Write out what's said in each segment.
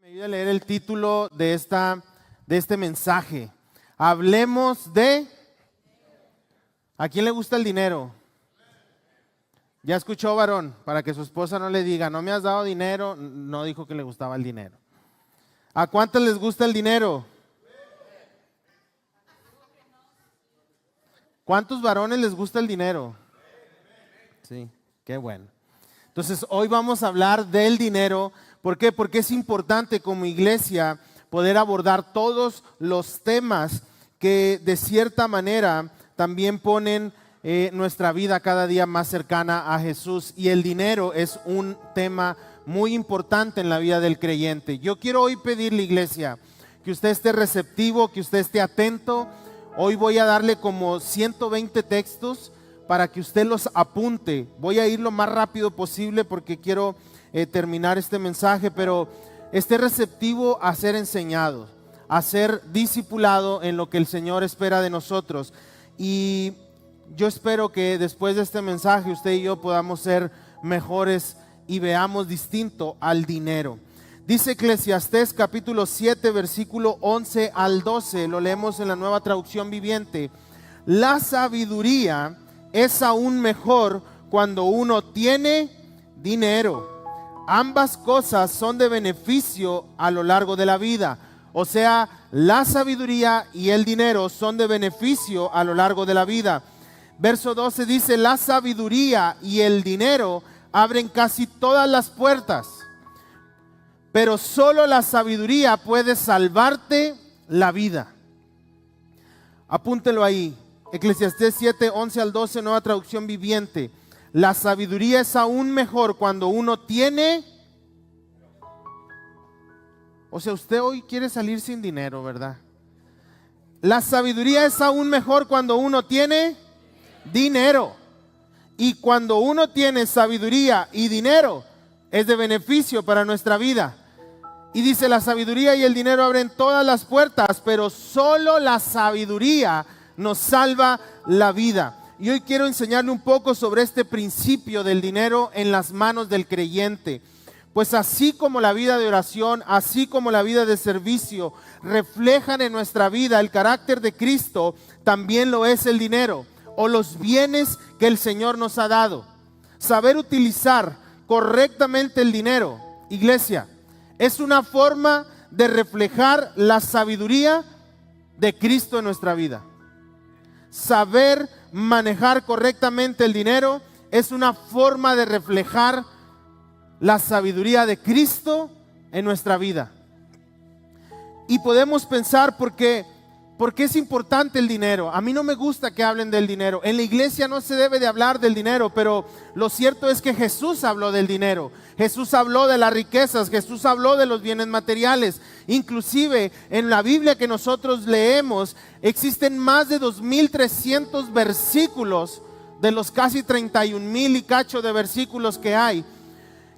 Me ayuda a leer el título de este mensaje. Hablemos de... ¿A quién le gusta el dinero? Ya escuchó, varón, para que su esposa no le diga, no me has dado dinero. No dijo que le gustaba el dinero. ¿A cuántos les gusta el dinero? ¿Cuántos varones les gusta el dinero? Sí, qué bueno. Entonces, hoy vamos a hablar del dinero. ¿Por qué? Porque es importante como iglesia poder abordar todos los temas que de cierta manera también ponen nuestra vida cada día más cercana a Jesús. Y el dinero es un tema muy importante en la vida del creyente. Yo quiero hoy pedirle, iglesia, que usted esté receptivo, que usted esté atento. Hoy voy a darle como 120 textos para que usted los apunte. Voy a ir lo más rápido posible porque quiero terminar este mensaje, pero esté receptivo a ser enseñado, a ser discipulado en lo que el Señor espera de nosotros. Y yo espero que después de este mensaje usted y yo podamos ser mejores y veamos distinto al dinero. Dice Eclesiastés capítulo 7 versículo 11 al 12, lo leemos en la Nueva Traducción Viviente. La sabiduría es aún mejor cuando uno tiene dinero. Ambas cosas son de beneficio a lo largo de la vida. O sea, la sabiduría y el dinero son de beneficio a lo largo de la vida. Verso 12 dice, la sabiduría y el dinero abren casi todas las puertas, pero solo la sabiduría puede salvarte la vida. Apúntelo ahí. Eclesiastés 7, 11 al 12, Nueva Traducción Viviente. La sabiduría es aún mejor cuando uno tiene... O sea, usted hoy quiere salir sin dinero, ¿verdad? La sabiduría es aún mejor cuando uno tiene dinero. Y cuando uno tiene sabiduría y dinero, es de beneficio para nuestra vida. Y dice, la sabiduría y el dinero abren todas las puertas, pero solo la sabiduría nos salva la vida. Y hoy quiero enseñarle un poco sobre este principio del dinero en las manos del creyente. Pues así como la vida de oración, así como la vida de servicio reflejan en nuestra vida el carácter de Cristo, también lo es el dinero o los bienes que el Señor nos ha dado. Saber utilizar correctamente el dinero, iglesia, es una forma de reflejar la sabiduría de Cristo en nuestra vida. Saber manejar correctamente el dinero es una forma de reflejar la sabiduría de Cristo en nuestra vida. Y podemos pensar por qué es importante el dinero. A mí no me gusta que hablen del dinero. En la iglesia no se debe de hablar del dinero, pero lo cierto es que Jesús habló del dinero. Jesús habló de las riquezas, Jesús habló de los bienes materiales. Inclusive en la Biblia que nosotros leemos, existen más de 2,300 versículos de los casi 31,000 y cacho de versículos que hay,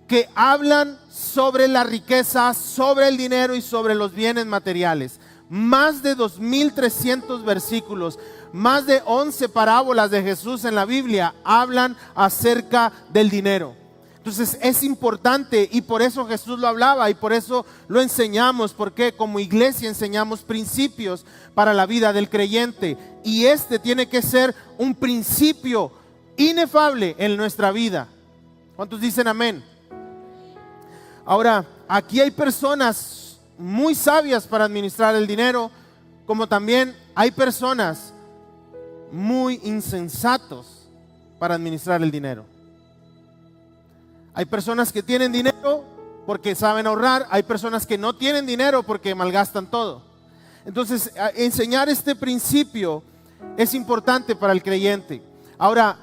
que hablan sobre la riqueza, sobre el dinero y sobre los bienes materiales. Más de 2,300 versículos, más de 11 parábolas de Jesús en la Biblia hablan acerca del dinero. Entonces es importante y por eso Jesús lo hablaba y por eso lo enseñamos, porque como iglesia enseñamos principios para la vida del creyente y este tiene que ser un principio inefable en nuestra vida. ¿Cuántos dicen amén? Ahora, aquí hay personas muy sabias para administrar el dinero, como también hay personas muy insensatos para administrar el dinero. Hay personas que tienen dinero porque saben ahorrar, hay personas que no tienen dinero porque malgastan todo. Entonces, enseñar este principio es importante para el creyente. Ahora,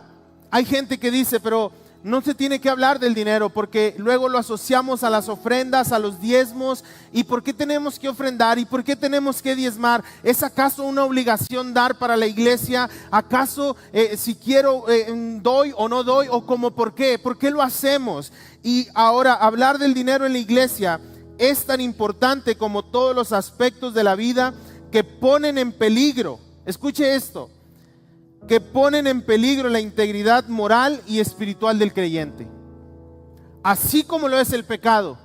hay gente que dice, pero no se tiene que hablar del dinero porque luego lo asociamos a las ofrendas, a los diezmos. ¿Y por qué tenemos que ofrendar? ¿Y por qué tenemos que diezmar? ¿Es acaso una obligación dar para la iglesia? ¿Acaso si quiero doy o no doy? ¿O cómo por qué? ¿Por qué lo hacemos? Y ahora hablar del dinero en la iglesia es tan importante como todos los aspectos de la vida que ponen en peligro. Escuche esto. Que ponen en peligro la integridad moral y espiritual del creyente. Así como lo es el pecado,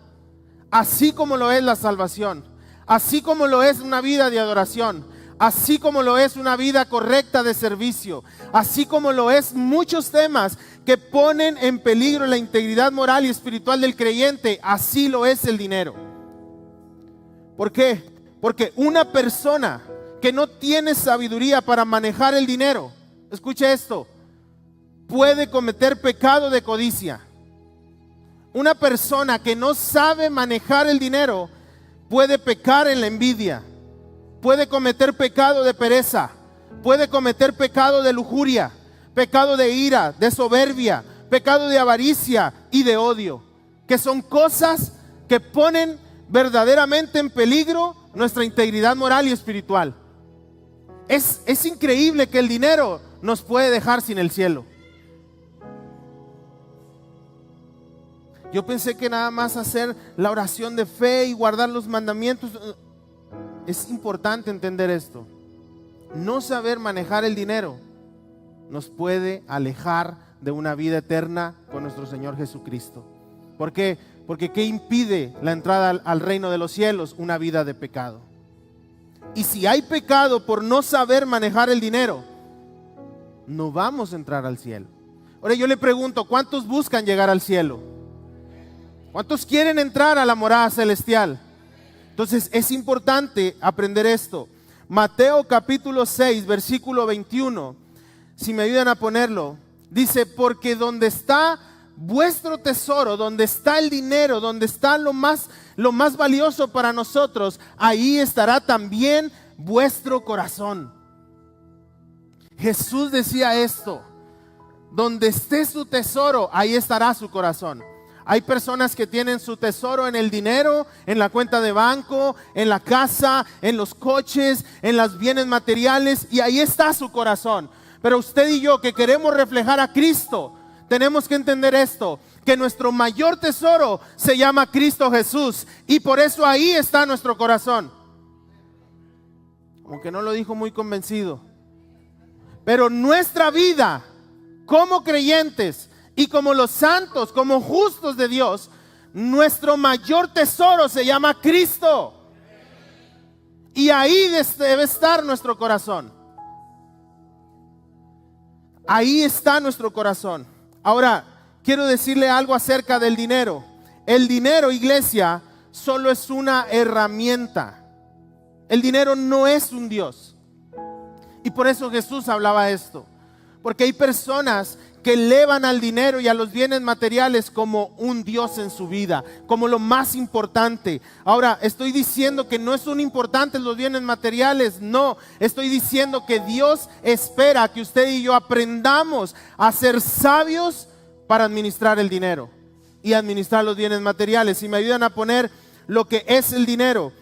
así como lo es la salvación, así como lo es una vida de adoración, así como lo es una vida correcta de servicio, así como lo es muchos temas que ponen en peligro la integridad moral y espiritual del creyente, así lo es el dinero. ¿Por qué? Porque una persona que no tiene sabiduría para manejar el dinero, escuche esto, puede cometer pecado de codicia. Una persona que no sabe manejar el dinero puede pecar en la envidia, puede cometer pecado de pereza, puede cometer pecado de lujuria, pecado de ira, de soberbia, pecado de avaricia y de odio, que son cosas que ponen verdaderamente en peligro nuestra integridad moral y espiritual. Es increíble que el dinero nos puede dejar sin el cielo. Yo pensé que nada más hacer la oración de fe y guardar los mandamientos. Es importante entender esto. No saber manejar el dinero nos puede alejar de una vida eterna con nuestro Señor Jesucristo. ¿Por qué? Porque ¿qué impide la entrada al reino de los cielos? Una vida de pecado. Y si hay pecado por no saber manejar el dinero, no vamos a entrar al cielo. Ahora yo le pregunto, ¿cuántos buscan llegar al cielo? ¿Cuántos quieren entrar a la morada celestial? Entonces es importante aprender esto. Mateo capítulo 6, versículo 21, si me ayudan a ponerlo, dice, porque donde está vuestro tesoro, donde está el dinero, donde está lo más valioso para nosotros, ahí estará también vuestro corazón. Jesús decía esto, donde esté su tesoro, ahí estará su corazón. Hay personas que tienen su tesoro en el dinero, en la cuenta de banco, en la casa, en los coches, en los bienes materiales, y ahí está su corazón. Pero usted y yo que queremos reflejar a Cristo, tenemos que entender esto, que nuestro mayor tesoro se llama Cristo Jesús, y por eso ahí está nuestro corazón. Aunque no lo dijo muy convencido. Pero nuestra vida como creyentes y como los santos, como justos de Dios, nuestro mayor tesoro se llama Cristo. Y ahí debe estar nuestro corazón. Ahí está nuestro corazón. Ahora, quiero decirle algo acerca del dinero. El dinero, iglesia, solo es una herramienta. El dinero no es un Dios. Y por eso Jesús hablaba esto. Porque hay personas que elevan al dinero y a los bienes materiales como un Dios en su vida, como lo más importante. Ahora, estoy diciendo que no son importantes los bienes materiales, no. Estoy diciendo que Dios espera que usted y yo aprendamos a ser sabios para administrar el dinero y administrar los bienes materiales. Si me ayudan a poner lo que es el dinero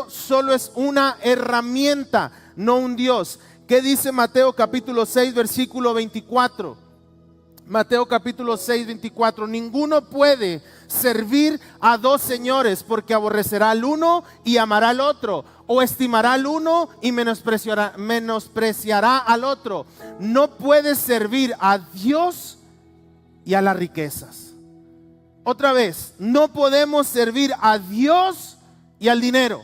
solo es una herramienta, no un Dios. ¿Qué dice Mateo capítulo 6, versículo 24? Mateo capítulo 6, 24. Ninguno puede servir a dos señores, porque aborrecerá al uno y amará al otro, o estimará al uno y menospreciará al otro. No puedes servir a Dios y a las riquezas. Otra vez, no podemos servir a Dios y al dinero.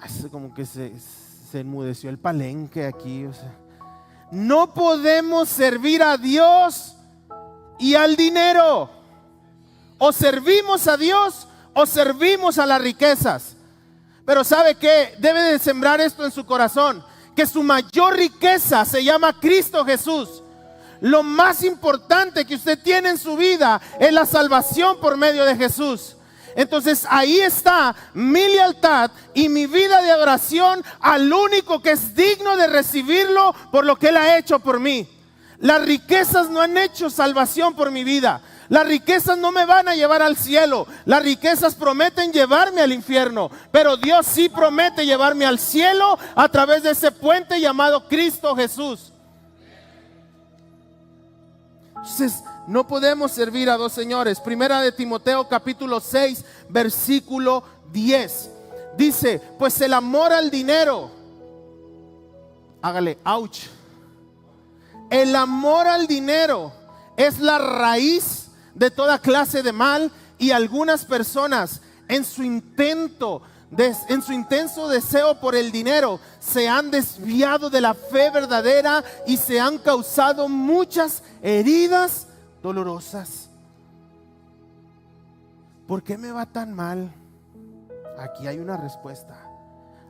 Es como que se enmudeció el palenque aquí, o sea. No podemos servir a Dios y al dinero. O servimos a Dios o servimos a las riquezas. Pero ¿sabe qué? Debe de sembrar esto en su corazón, que su mayor riqueza se llama Cristo Jesús. Lo más importante que usted tiene en su vida es la salvación por medio de Jesús. Entonces ahí está mi lealtad y mi vida de adoración al único que es digno de recibirlo por lo que Él ha hecho por mí. Las riquezas no han hecho salvación por mi vida. Las riquezas no me van a llevar al cielo. Las riquezas prometen llevarme al infierno. Pero Dios sí promete llevarme al cielo a través de ese puente llamado Cristo Jesús. Entonces, no podemos servir a dos señores. Primera de Timoteo capítulo 6, versículo 10. Dice, pues el amor al dinero, hágale, ouch. El amor al dinero es la raíz de toda clase de mal, y algunas personas en su intenso deseo por el dinero se han desviado de la fe verdadera y se han causado muchas heridas dolorosas. ¿Por qué me va tan mal? Aquí hay una respuesta.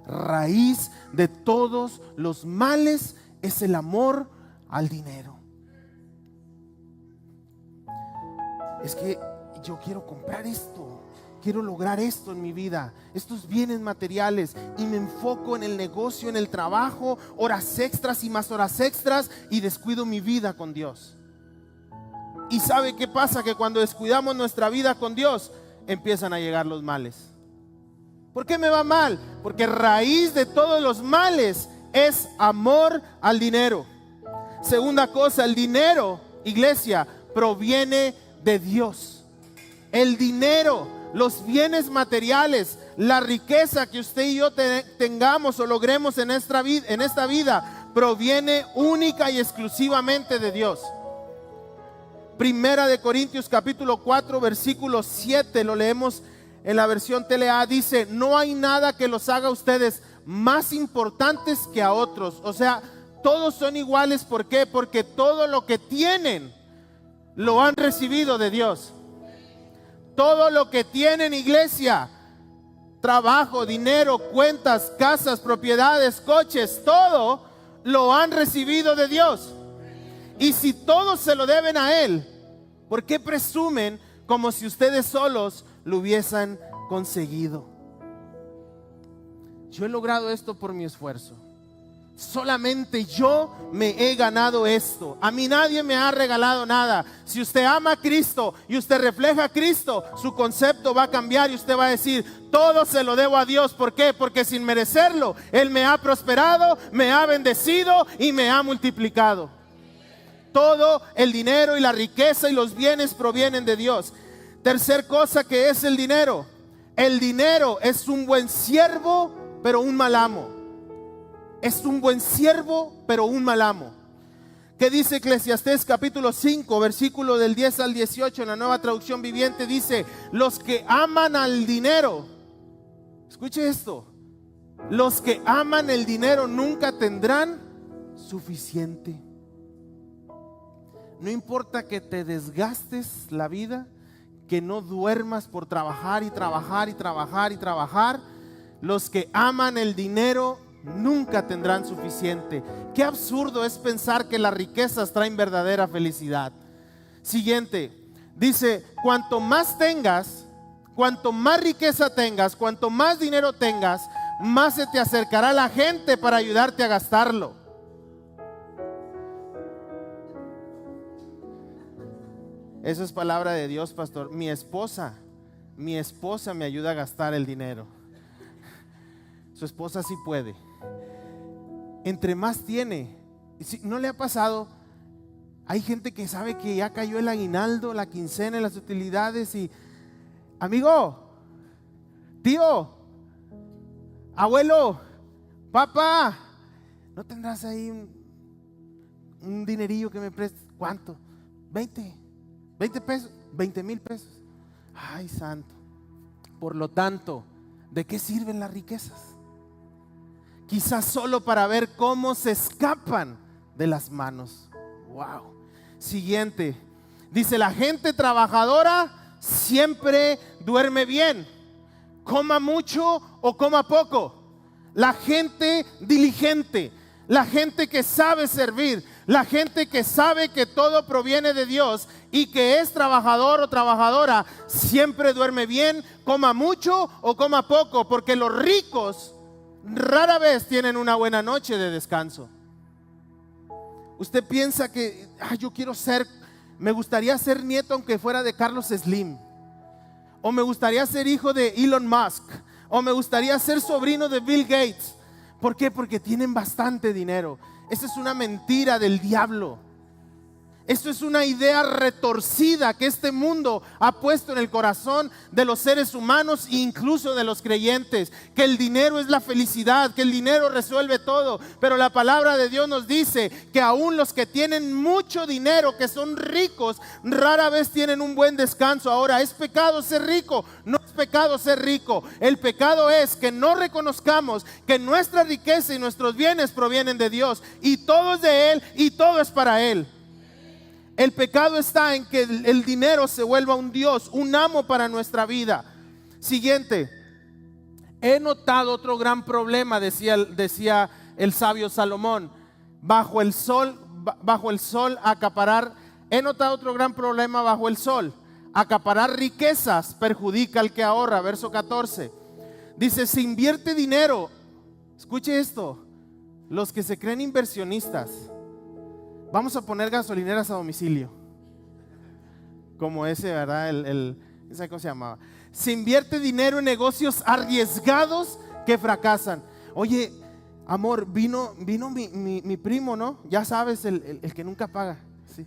Raíz de todos los males es el amor al dinero. Es que yo quiero comprar esto, quiero lograr esto en mi vida, estos bienes materiales, y me enfoco en el negocio, en el trabajo, horas extras y más horas extras, y descuido mi vida con Dios. ¿Y sabe qué pasa? Que cuando descuidamos nuestra vida con Dios, empiezan a llegar los males. ¿Por qué me va mal? Porque raíz de todos los males es amor al dinero. Segunda cosa, el dinero, iglesia, proviene de Dios. El dinero, los bienes materiales, la riqueza que usted y yo tengamos o logremos en esta vida, proviene única y exclusivamente de Dios. Primera de Corintios capítulo 4 versículo 7, lo leemos en la versión TLA, dice: no hay nada que los haga a ustedes más importantes que a otros. O sea, todos son iguales. ¿Por qué? Porque todo lo que tienen lo han recibido de Dios. Todo lo que tienen, iglesia, trabajo, dinero, cuentas, casas, propiedades, coches, todo lo han recibido de Dios. Y si todos se lo deben a Él, ¿por qué presumen como si ustedes solos lo hubiesen conseguido? Yo he logrado esto por mi esfuerzo. Solamente yo me he ganado esto. A mí nadie me ha regalado nada. Si usted ama a Cristo y usted refleja a Cristo, su concepto va a cambiar y usted va a decir: todo se lo debo a Dios. ¿Por qué? Porque sin merecerlo, Él me ha prosperado, me ha bendecido y me ha multiplicado. Todo el dinero y la riqueza y los bienes provienen de Dios. Tercer cosa que es el dinero. El dinero es un buen siervo, pero un mal amo. Es un buen siervo, pero un mal amo. ¿Qué dice Eclesiastés capítulo 5, versículo del 10 al 18 en la Nueva Traducción Viviente? Dice: los que aman al dinero, escuche esto, los que aman el dinero nunca tendrán suficiente. No importa que te desgastes la vida, que no duermas por trabajar y trabajar y trabajar y trabajar, los que aman el dinero nunca tendrán suficiente. Qué absurdo es pensar que las riquezas traen verdadera felicidad. Siguiente, dice: cuanto más tengas, cuanto más riqueza tengas, cuanto más dinero tengas, más se te acercará la gente para ayudarte a gastarlo. Eso es palabra de Dios, pastor. Mi esposa me ayuda a gastar el dinero. Su esposa sí puede. Entre más tiene, ¿no le ha pasado? Hay gente que sabe que ya cayó el aguinaldo, la quincena, las utilidades, y amigo, tío, abuelo, papá, ¿no tendrás ahí un dinerillo que me prestes? ¿Cuánto? 20 pesos, 20,000 pesos. Ay, santo. Por lo tanto, ¿de qué sirven las riquezas? Quizás solo para ver cómo se escapan de las manos. Wow. Siguiente, dice: la gente trabajadora siempre duerme bien, coma mucho o coma poco. La gente diligente, la gente que sabe servir, la gente que sabe que todo proviene de Dios y que es trabajador o trabajadora, siempre duerme bien, coma mucho o coma poco, porque los ricos rara vez tienen una buena noche de descanso. Usted piensa que me gustaría ser nieto aunque fuera de Carlos Slim, o me gustaría ser hijo de Elon Musk, o me gustaría ser sobrino de Bill Gates. ¿Por qué? Porque tienen bastante dinero. Esa es una mentira del diablo. Esto es una idea retorcida que este mundo ha puesto en el corazón de los seres humanos e incluso de los creyentes, que el dinero es la felicidad, que el dinero resuelve todo. Pero la palabra de Dios nos dice que aún los que tienen mucho dinero, que son ricos, rara vez tienen un buen descanso. Ahora, ¿es pecado ser rico? No es pecado ser rico. El pecado es que no reconozcamos que nuestra riqueza y nuestros bienes provienen de Dios y todo es de Él y todo es para Él. El pecado está en que el dinero se vuelva un Dios, un amo para nuestra vida. Siguiente, he notado otro gran problema, decía el sabio Salomón, bajo el sol acaparar, he notado otro gran problema bajo el sol, acaparar riquezas perjudica al que ahorra. Verso 14, dice, se invierte dinero, escuche esto, los que se creen inversionistas. Vamos a poner gasolineras a domicilio. Como ese, ¿verdad? ¿Ese cómo se llamaba? Se invierte dinero en negocios arriesgados que fracasan. Oye, amor, vino mi primo, ¿no? Ya sabes, el que nunca paga. ¿Sí?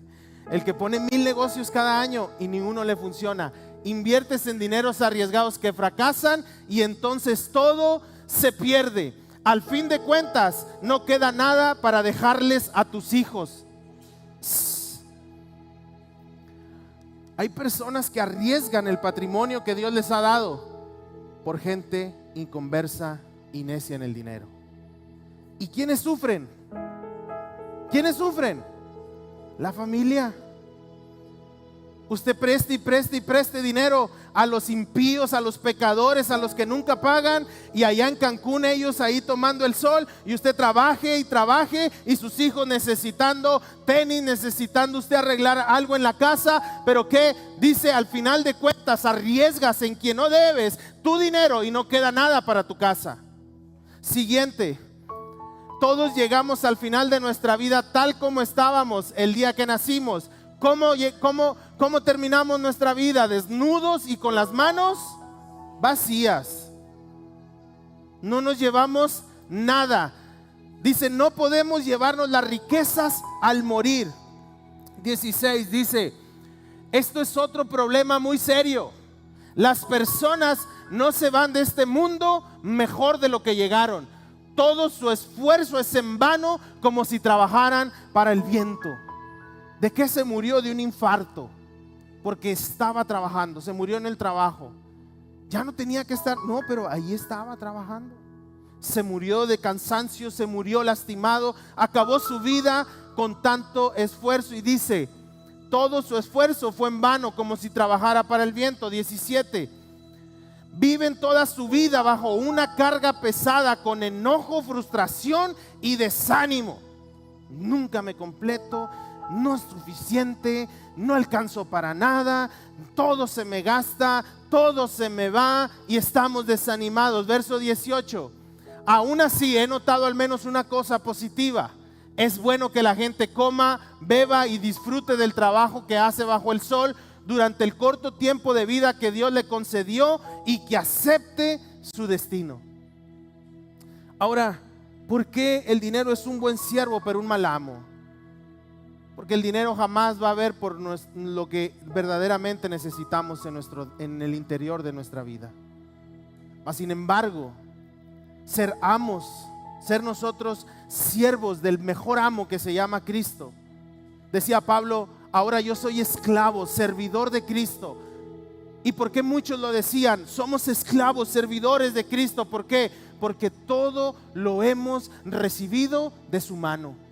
El que pone 1000 negocios cada año y ninguno le funciona. Inviertes en dineros arriesgados que fracasan y entonces todo se pierde. Al fin de cuentas, no queda nada para dejarles a tus hijos. Hay personas que arriesgan el patrimonio que Dios les ha dado por gente inconversa y necia en el dinero. ¿Y quiénes sufren? ¿Quiénes sufren? La familia. Usted preste y preste y preste dinero a los impíos, a los pecadores, a los que nunca pagan, y allá en Cancún ellos ahí tomando el sol, y usted trabaje y trabaje, y sus hijos necesitando tenis, necesitando usted arreglar algo en la casa. Pero ¿qué dice? Al final de cuentas arriesgas en quien no debes tu dinero y no queda nada para tu casa. Siguiente, todos llegamos al final de nuestra vida tal como estábamos el día que nacimos. ¿Cómo terminamos nuestra vida? Desnudos y con las manos vacías. No nos llevamos nada. Dice, no podemos llevarnos las riquezas al morir. 16 dice, esto es otro problema muy serio. Las personas no se van de este mundo mejor de lo que llegaron. Todo su esfuerzo es en vano, como si trabajaran para el viento. ¿De qué se murió? De un infarto, porque estaba trabajando, se murió en el trabajo. Ya no tenía que estar, no, pero ahí estaba trabajando. Se murió de cansancio, se murió lastimado, acabó su vida con tanto esfuerzo y dice, todo su esfuerzo fue en vano, como si trabajara para el viento. 17, viven toda su vida bajo una carga pesada, con enojo, frustración y desánimo. Nunca me completo, no es suficiente, no alcanzo para nada, todo se me gasta, todo se me va y estamos desanimados. Verso 18, aún así he notado al menos una cosa positiva. Es bueno que la gente coma, beba y disfrute del trabajo que hace bajo el sol durante el corto tiempo de vida que Dios le concedió, y que acepte su destino. Ahora, ¿por qué el dinero es un buen siervo pero un mal amo? Porque el dinero jamás va a ver por lo que verdaderamente necesitamos en el interior de nuestra vida. Mas, sin embargo, ser amos, ser nosotros siervos del mejor amo que se llama Cristo. Decía Pablo, ahora yo soy esclavo, servidor de Cristo. ¿Y por qué muchos lo decían? Somos esclavos, servidores de Cristo. ¿Por qué? Porque todo lo hemos recibido de su mano.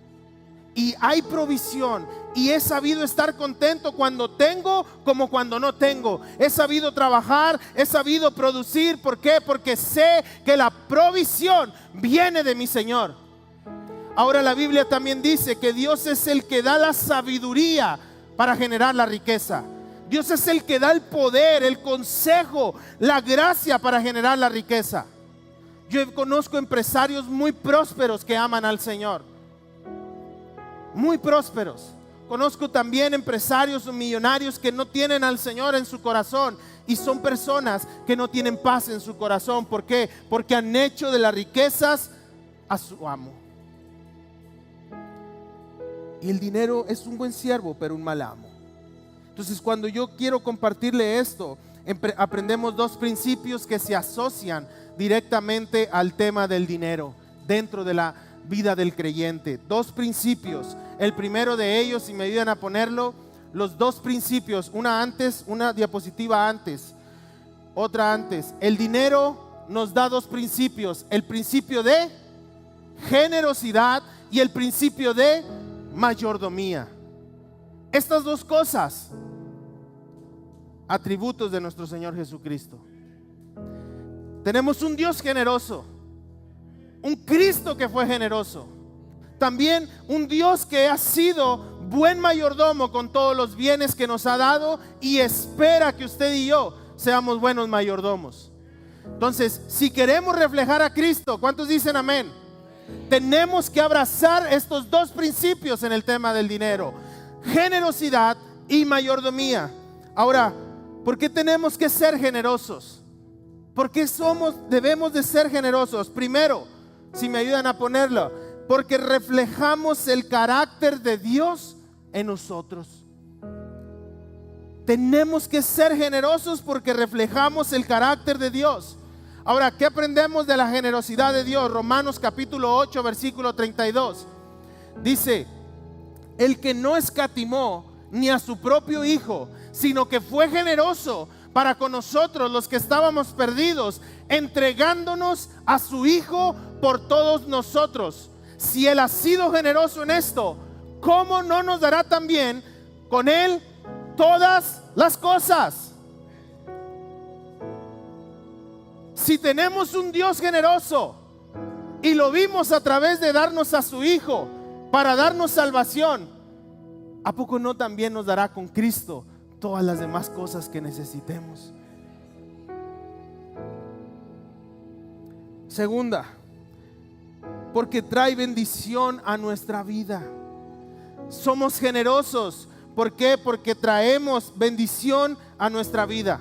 Y hay provisión, y he sabido estar contento cuando tengo como cuando no tengo. He sabido trabajar, he sabido producir. ¿Por qué? Porque sé que la provisión viene de mi Señor. Ahora la Biblia también dice que Dios es el que da la sabiduría para generar la riqueza. Dios es el que da el poder, el consejo, la gracia para generar la riqueza. Yo conozco empresarios muy prósperos que aman al Señor. Muy prósperos. Conozco también empresarios o millonarios que no tienen al Señor en su corazón, y son personas que no tienen paz en su corazón. ¿Por qué? Porque han hecho de las riquezas a su amo. Y el dinero es un buen siervo, pero un mal amo. Entonces, cuando yo quiero compartirle esto, aprendemos dos principios que se asocian directamente al tema del dinero dentro de la vida del creyente. Dos principios. El primero de ellos, si me ayudan a ponerlo, los dos principios, una antes, una diapositiva antes, otra antes. El dinero nos da dos principios: el principio de generosidad y el principio de mayordomía. Estas dos cosas, atributos de nuestro Señor Jesucristo. Tenemos un Dios generoso, un Cristo que fue generoso, también un Dios que ha sido buen mayordomo con todos los bienes que nos ha dado y espera que usted y yo seamos buenos mayordomos. Entonces, si queremos reflejar a Cristo, ¿cuántos dicen amén? Tenemos que abrazar estos dos principios en el tema del dinero: generosidad y mayordomía. Ahora, ¿por qué tenemos que ser generosos? ¿Por qué debemos de ser generosos? Primero, si me ayudan a ponerlo, porque reflejamos el carácter de Dios en nosotros. Tenemos que ser generosos porque reflejamos el carácter de Dios. Ahora, ¿qué aprendemos de la generosidad de Dios? Romanos capítulo 8, versículo 32. Dice: el que no escatimó ni a su propio Hijo, sino que fue generoso para con nosotros los que estábamos perdidos, entregándonos a su Hijo por todos nosotros. Si Él ha sido generoso en esto, ¿cómo no nos dará también con Él todas las cosas? Si tenemos un Dios generoso y lo vimos a través de darnos a su Hijo para darnos salvación, ¿a poco no también nos dará con Cristo todas las demás cosas que necesitemos? Segunda, porque trae bendición a nuestra vida. Somos generosos. ¿Por qué? Porque traemos bendición a nuestra vida.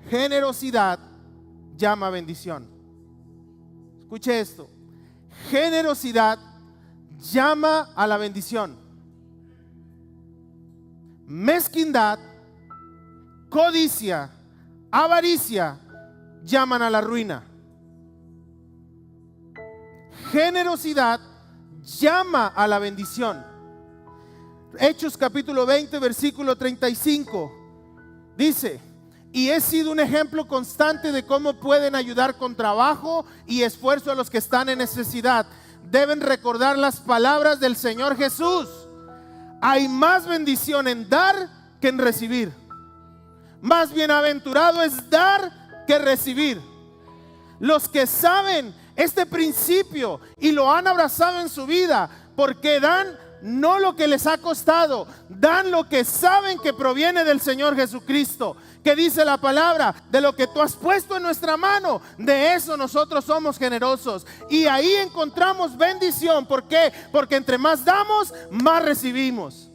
Generosidad llama bendición. Escuche esto: generosidad llama a la bendición. Mezquindad, codicia, avaricia llaman a la ruina. Generosidad llama a la bendición. Hechos capítulo 20, versículo 35 dice: y he sido un ejemplo constante de cómo pueden ayudar con trabajo y esfuerzo a los que están en necesidad. Deben recordar las palabras del Señor Jesús: hay más bendición en dar que en recibir. Más bienaventurado es dar que recibir. Los que saben este principio y lo han abrazado en su vida, porque dan no lo que les ha costado, dan lo que saben que proviene del Señor Jesucristo. Que dice la palabra: de lo que tú has puesto en nuestra mano, de eso nosotros somos generosos. Y ahí encontramos bendición. ¿Por qué? Porque entre más damos, más recibimos.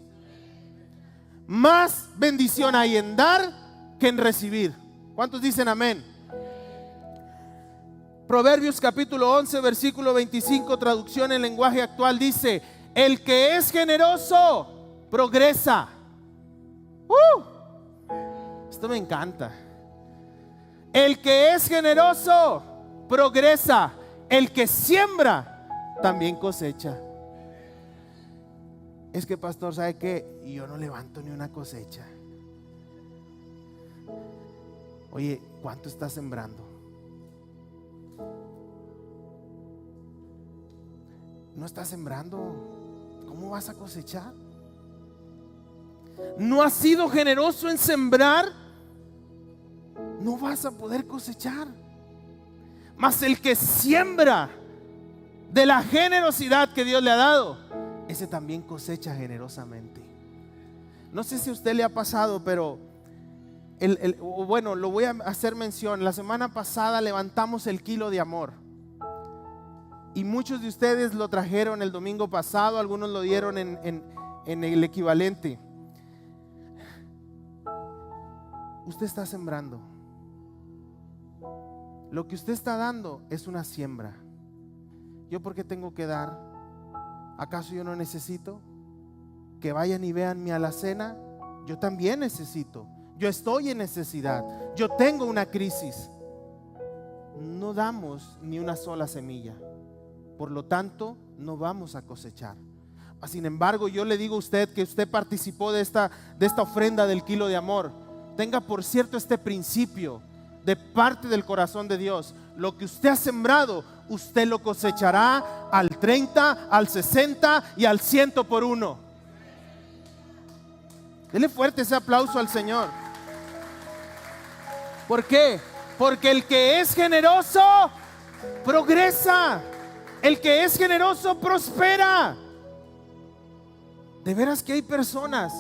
Más bendición hay en dar que en recibir. ¿Cuántos dicen amén? Proverbios capítulo 11, versículo 25, traducción en lenguaje actual, dice: el que es generoso progresa. Esto me encanta. El que es generoso progresa. El que siembra también cosecha. Es que, pastor, ¿sabe qué? Yo no levanto ni una cosecha. Oye, ¿cuánto estás sembrando? No estás sembrando, ¿cómo vas a cosechar? ¿No has sido generoso en sembrar? No vas a poder cosechar. Mas el que siembra de la generosidad que Dios le ha dado, ese también cosecha generosamente. No sé si a usted le ha pasado, pero bueno, lo voy a hacer mención. La semana pasada levantamos el kilo de amor. Y muchos de ustedes lo trajeron el domingo pasado, algunos lo dieron en el equivalente. Usted está sembrando. Lo que usted está dando es una siembra. ¿Yo por qué tengo que dar? ¿Acaso yo no necesito que vayan y vean mi alacena? Yo también necesito. Yo estoy en necesidad. Yo tengo una crisis. No damos ni una sola semilla. Por lo tanto, no vamos a cosechar. Sin embargo, yo le digo a usted que usted participó de esta ofrenda del kilo de amor. Tenga por cierto este principio de parte del corazón de Dios. Lo que usted ha sembrado, usted lo cosechará al 30, al 60 y al 100 por uno. Dele fuerte ese aplauso al Señor. ¿Por qué? Porque el que es generoso progresa. El que es generoso prospera. De veras que hay personas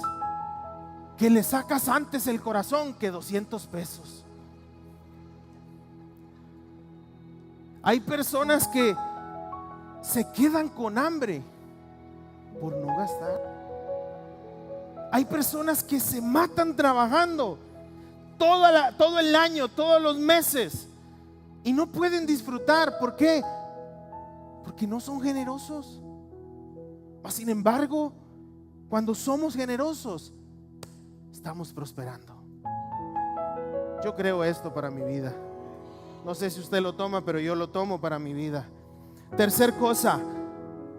que le sacas antes el corazón que 200 pesos. Hay personas que se quedan con hambre por no gastar. Hay personas que se matan trabajando todo el año, todos los meses, y no pueden disfrutar. ¿Por qué? Porque no son generosos. Sin embargo, cuando somos generosos, estamos prosperando. Yo creo esto para mi vida. No sé si usted lo toma, pero yo lo tomo para mi vida. Tercer cosa,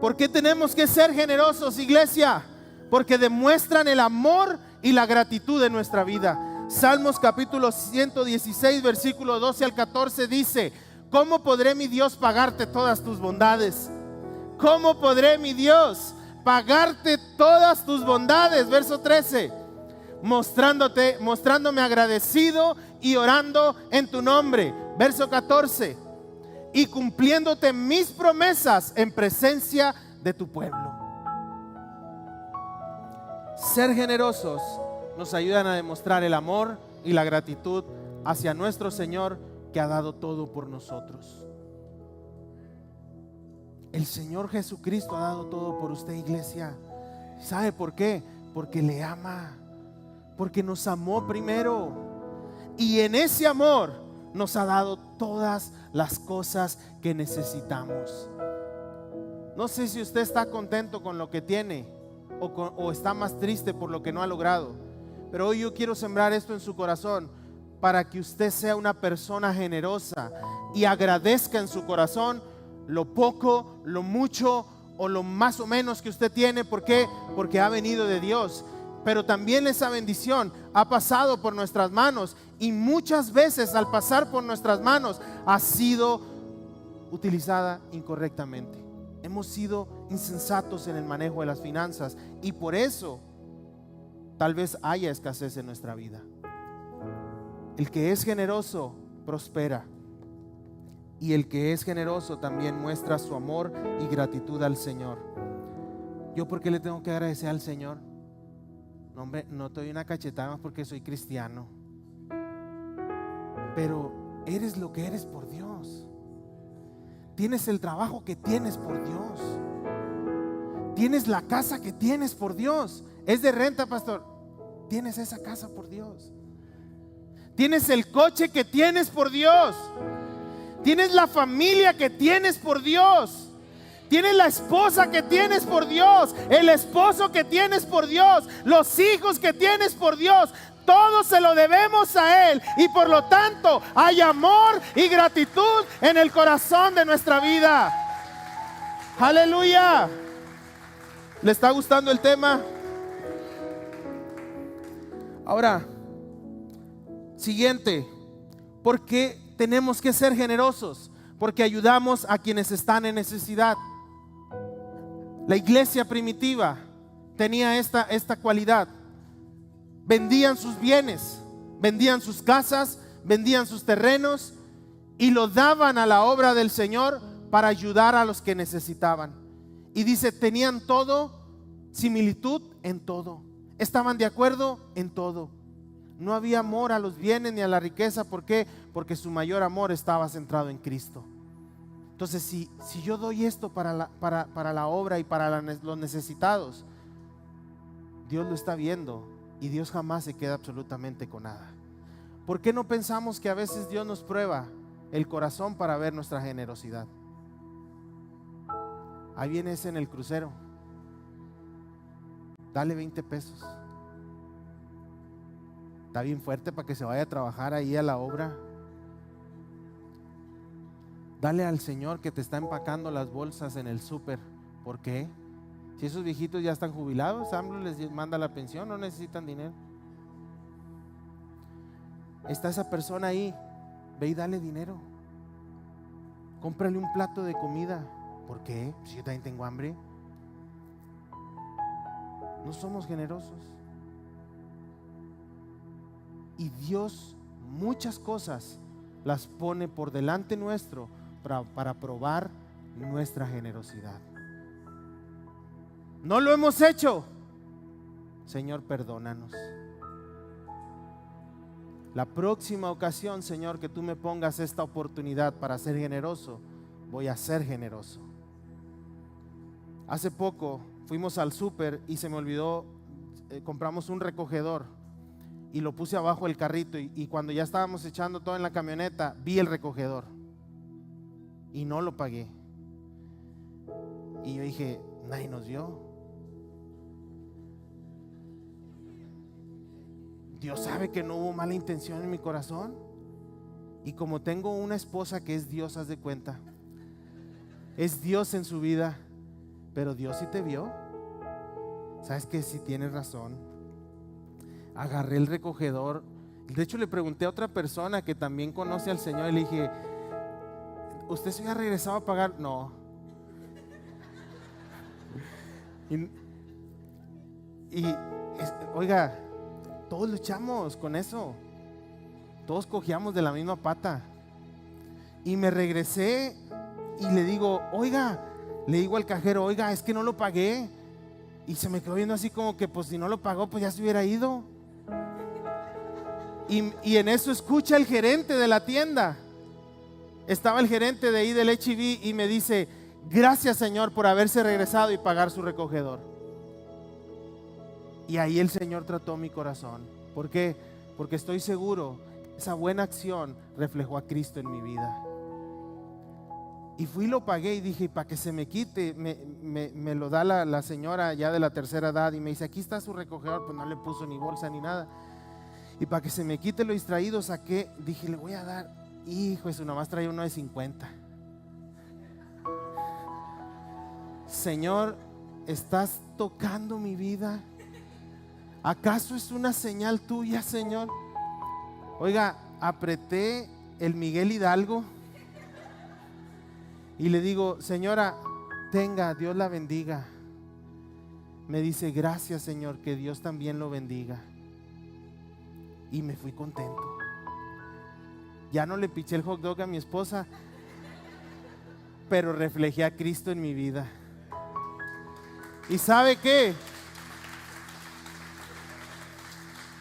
¿por qué tenemos que ser generosos, iglesia? Porque demuestran el amor y la gratitud de nuestra vida. Salmos capítulo 116, versículo 12 al 14 dice: ¿cómo podré, mi Dios, pagarte todas tus bondades? ¿Cómo podré, mi Dios, pagarte todas tus bondades? Verso 13: mostrándome agradecido y orando en tu nombre. Verso 14: y cumpliéndote mis promesas en presencia de tu pueblo. Ser generosos nos ayudan a demostrar el amor y la gratitud hacia nuestro Señor, que ha dado todo por nosotros. El Señor Jesucristo ha dado todo por usted, iglesia. ¿Sabe por qué? Porque le ama, porque nos amó primero, y en ese amor nos ha dado todas las cosas que necesitamos. No sé si usted está contento con lo que tiene o está más triste por lo que no ha logrado, pero hoy yo quiero sembrar esto en su corazón para que usted sea una persona generosa y agradezca en su corazón lo poco, lo mucho o lo más o menos que usted tiene. ¿Por qué? Porque ha venido de Dios. Pero también esa bendición ha pasado por nuestras manos, y muchas veces al pasar por nuestras manos ha sido utilizada incorrectamente. Hemos sido insensatos en el manejo de las finanzas, y por eso tal vez haya escasez en nuestra vida. El que es generoso prospera, y el que es generoso también muestra su amor y gratitud al Señor. ¿Yo por qué le tengo que agradecer al Señor? No, hombre, no te doy una cachetada más porque soy cristiano, pero eres lo que eres por Dios. Tienes el trabajo que tienes por Dios. Tienes la casa que tienes por Dios. Es de renta, pastor. Tienes esa casa por Dios. Tienes el coche que tienes por Dios. Tienes la familia que tienes por Dios. Tienes la esposa que tienes por Dios, el esposo que tienes por Dios, los hijos que tienes por Dios. Todo se lo debemos a Él, y por lo tanto hay amor y gratitud en el corazón de nuestra vida. Aleluya. ¿Le está gustando el tema? Ahora, siguiente. ¿Por qué tenemos que ser generosos? Porque ayudamos a quienes están en necesidad. La iglesia primitiva tenía esta cualidad. Vendían sus bienes, vendían sus casas, vendían sus terrenos y lo daban a la obra del Señor para ayudar a los que necesitaban. Y dice, tenían todo, similitud en todo, estaban de acuerdo en todo. No había amor a los bienes ni a la riqueza. ¿Por qué? Porque su mayor amor estaba centrado en Cristo. Entonces, si yo doy esto para la obra y para los necesitados, Dios lo está viendo, y Dios jamás se queda absolutamente con nada. ¿Por qué no pensamos que a veces Dios nos prueba el corazón para ver nuestra generosidad? Ahí viene ese en el crucero. dale 20 pesos. Está bien fuerte para que se vaya a trabajar ahí a la obra. Dale al Señor que te está empacando las bolsas en el súper. ¿Por qué? Si esos viejitos ya están jubilados, AMLO les manda la pensión, no necesitan dinero. Está esa persona ahí, ve y dale dinero. Cómprale un plato de comida. ¿Por qué? Si yo también tengo hambre. No somos generosos. Y Dios muchas cosas las pone por delante nuestro para probar nuestra generosidad. No lo hemos hecho. Señor, perdónanos. La próxima ocasión, Señor, que tú me pongas esta oportunidad para ser generoso, voy a ser generoso. Hace poco fuimos al súper y se me olvidó, compramos un recogedor y lo puse abajo del carrito y cuando ya estábamos echando todo en la camioneta, vi el recogedor y no lo pagué. Y yo dije, nadie nos vio. Dios sabe que no hubo mala intención en mi corazón. Y como tengo una esposa que es Dios, haz de cuenta, es Dios en su vida, pero Dios sí te vio. Sabes que sí tienes razón. Agarré el recogedor. De hecho le pregunté a otra persona que también conoce al Señor y le dije, ¿usted se había regresado a pagar? No. Oiga, todos luchamos con eso. Todos cogíamos de la misma pata. Y me regresé y le digo, oiga, le digo al cajero, oiga, es que no lo pagué. Y se me quedó viendo así como que pues si no lo pagó pues ya se hubiera ido. Y en eso escucha el gerente de la tienda. Estaba el gerente de ahí del H-E-B y me dice, gracias Señor por haberse regresado y pagar su recogedor. Y ahí el Señor trató mi corazón. ¿Por qué? Porque estoy seguro, esa buena acción reflejó a Cristo en mi vida. Y fui y lo pagué y dije, para que se me quite, me lo da la señora ya de la tercera edad y me dice, aquí está su recogedor, pues no le puso ni bolsa ni nada. Y para que se me quite lo distraído saqué, dije, le voy a dar, hijo, eso nomás traía uno de 50. Señor, ¿estás tocando mi vida? ¿Acaso es una señal tuya, Señor? Oiga, apreté el Miguel Hidalgo y le digo, señora, tenga, Dios la bendiga. Me dice, gracias Señor, que Dios también lo bendiga. Y me fui contento. Ya no le piché el hot dog a mi esposa, pero reflejé a Cristo en mi vida. ¿Y sabe qué?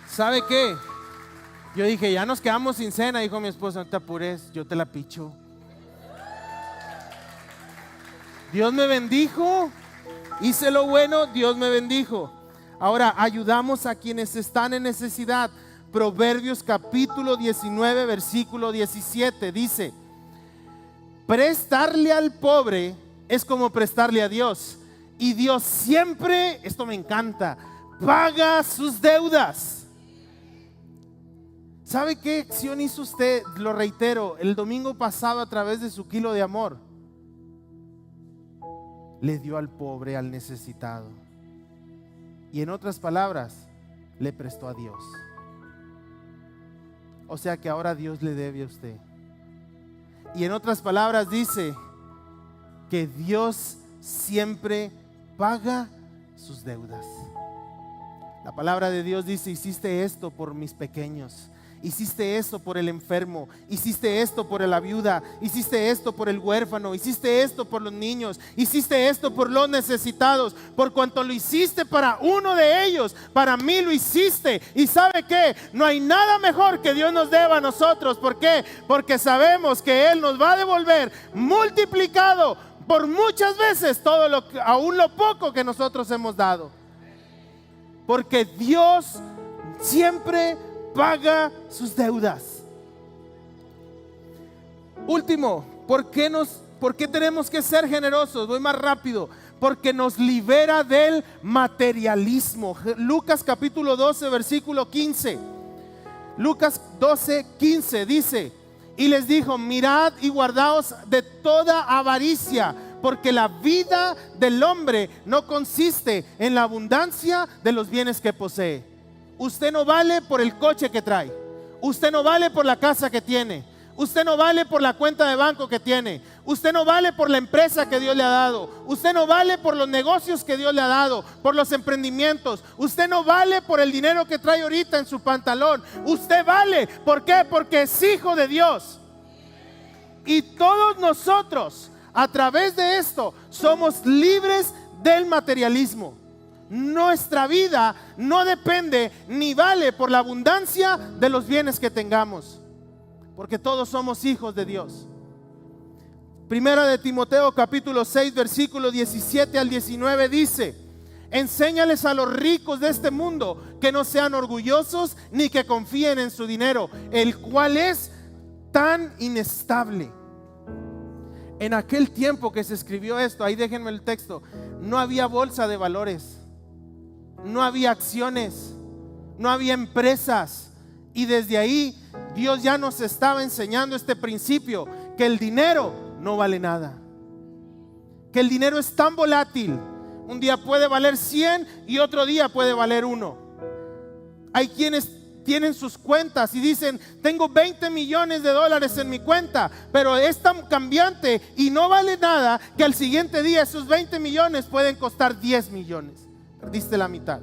¿Sabe qué? Yo dije, ya nos quedamos sin cena. Dijo mi esposa, no te apures, yo te la picho. Dios me bendijo, hice lo bueno, Dios me bendijo. Ahora ayudamos a quienes están en necesidad. Proverbios capítulo 19 versículo 17 dice, prestarle al pobre es como prestarle a Dios, y Dios siempre, esto me encanta, paga sus deudas. ¿Sabe qué acción hizo usted? Lo reitero, el domingo pasado a través de su kilo de amor. Le dio al pobre, al necesitado. Y en otras palabras, le prestó a Dios. O sea que ahora Dios le debe a usted. Y en otras palabras dice que Dios siempre paga sus deudas. La palabra de Dios dice, hiciste esto por mis pequeños. Hiciste esto por el enfermo, hiciste esto por la viuda, hiciste esto por el huérfano, hiciste esto por los niños, hiciste esto por los necesitados. Por cuanto lo hiciste para uno de ellos, para mí lo hiciste. Y ¿sabe qué? No hay nada mejor que Dios nos deba a nosotros. ¿Por qué? Porque sabemos que Él nos va a devolver multiplicado por muchas veces todo aún lo poco que nosotros hemos dado. Porque Dios siempre paga sus deudas. Último, ¿por qué tenemos que ser generosos? Voy más rápido. porque nos libera del materialismo. Lucas capítulo 12, versículo 15. Lucas 12, 15 dice: y les dijo, mirad y guardaos de toda avaricia, porque la vida del hombre no consiste en la abundancia de los bienes que posee. Usted no vale por el coche que trae. Usted no vale por la casa que tiene. Usted no vale por la cuenta de banco que tiene. Usted no vale por la empresa que Dios le ha dado. Usted no vale por los negocios que Dios le ha dado, por los emprendimientos. Usted no vale por el dinero que trae ahorita en su pantalón. Usted vale. ¿Por qué? Porque es hijo de Dios. Y todos nosotros, a través de esto, somos libres del materialismo. Nuestra vida no depende ni vale por la abundancia de los bienes que tengamos, porque todos somos hijos de Dios. Primera de Timoteo capítulo 6 versículo 17 al 19 dice: enséñales a los ricos de este mundo que no sean orgullosos ni que confíen en su dinero, el cual es tan inestable. En aquel tiempo que se escribió esto, ahí déjenme el texto, no había bolsa de valores, no había acciones, no había empresas. Y desde ahí Dios ya nos estaba enseñando este principio, que el dinero no vale nada, que el dinero es tan volátil. Un día puede valer 100 y otro día puede valer 1. Hay quienes tienen sus cuentas y dicen: tengo 20 millones de dólares en mi cuenta, pero es tan cambiante y no vale nada que al siguiente día esos 20 millones pueden costar 10 millones. Perdiste la mitad.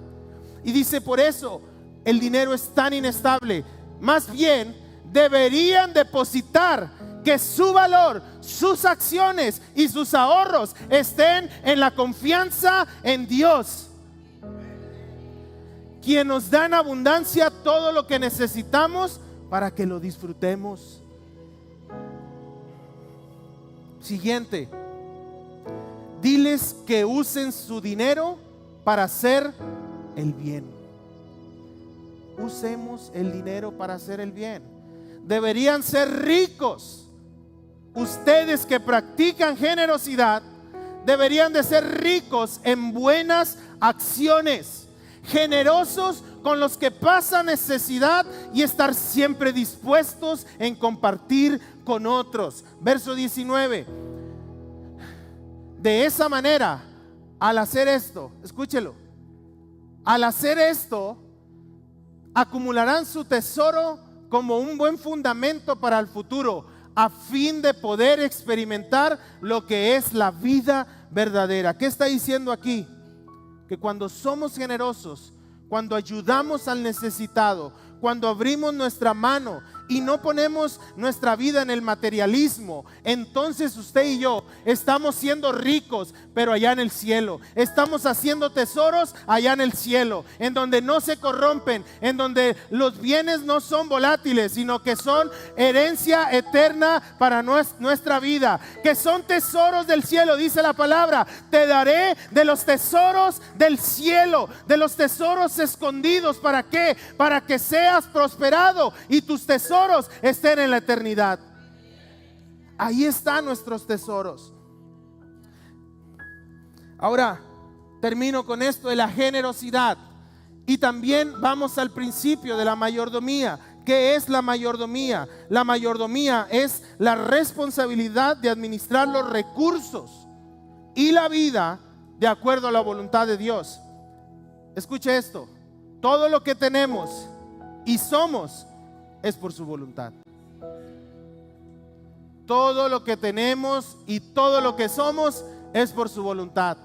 Y dice: por eso el dinero es tan inestable. Más bien deberían depositar que su valor, sus acciones y sus ahorros estén en la confianza en Dios, quien nos da en abundancia todo lo que necesitamos para que lo disfrutemos. Siguiente: diles que usen su dinero para hacer el bien. Usemos el dinero para hacer el bien. Deberían ser ricos. Ustedes que practican generosidad deberían de ser ricos en buenas acciones, generosos con los que pasan necesidad y estar siempre dispuestos en compartir con otros. Verso 19. De esa manera, al hacer esto, escúchelo, al hacer esto, acumularán su tesoro como un buen fundamento para el futuro, a fin de poder experimentar lo que es la vida verdadera. ¿Qué está diciendo aquí? Que cuando somos generosos, cuando ayudamos al necesitado, cuando abrimos nuestra mano y no ponemos nuestra vida en el materialismo, entonces usted y yo estamos siendo ricos, pero allá en el cielo. Estamos haciendo tesoros allá en el cielo, en donde no se corrompen, en donde los bienes no son volátiles, sino que son herencia eterna para nuestra vida, que son tesoros del cielo. Dice la palabra: te daré de los tesoros del cielo, de los tesoros escondidos. ¿Para qué? Para que seas prosperado y tus tesoros estén en la eternidad. Ahí están nuestros tesoros. Ahora termino con esto de la generosidad, y también vamos al principio de la mayordomía. ¿Qué es la mayordomía? La mayordomía es la responsabilidad de administrar los recursos y la vida de acuerdo a la voluntad de Dios. Escuche esto: todo lo que tenemos y somos es por su voluntad. Todo lo que tenemos y todo lo que somos es por su voluntad.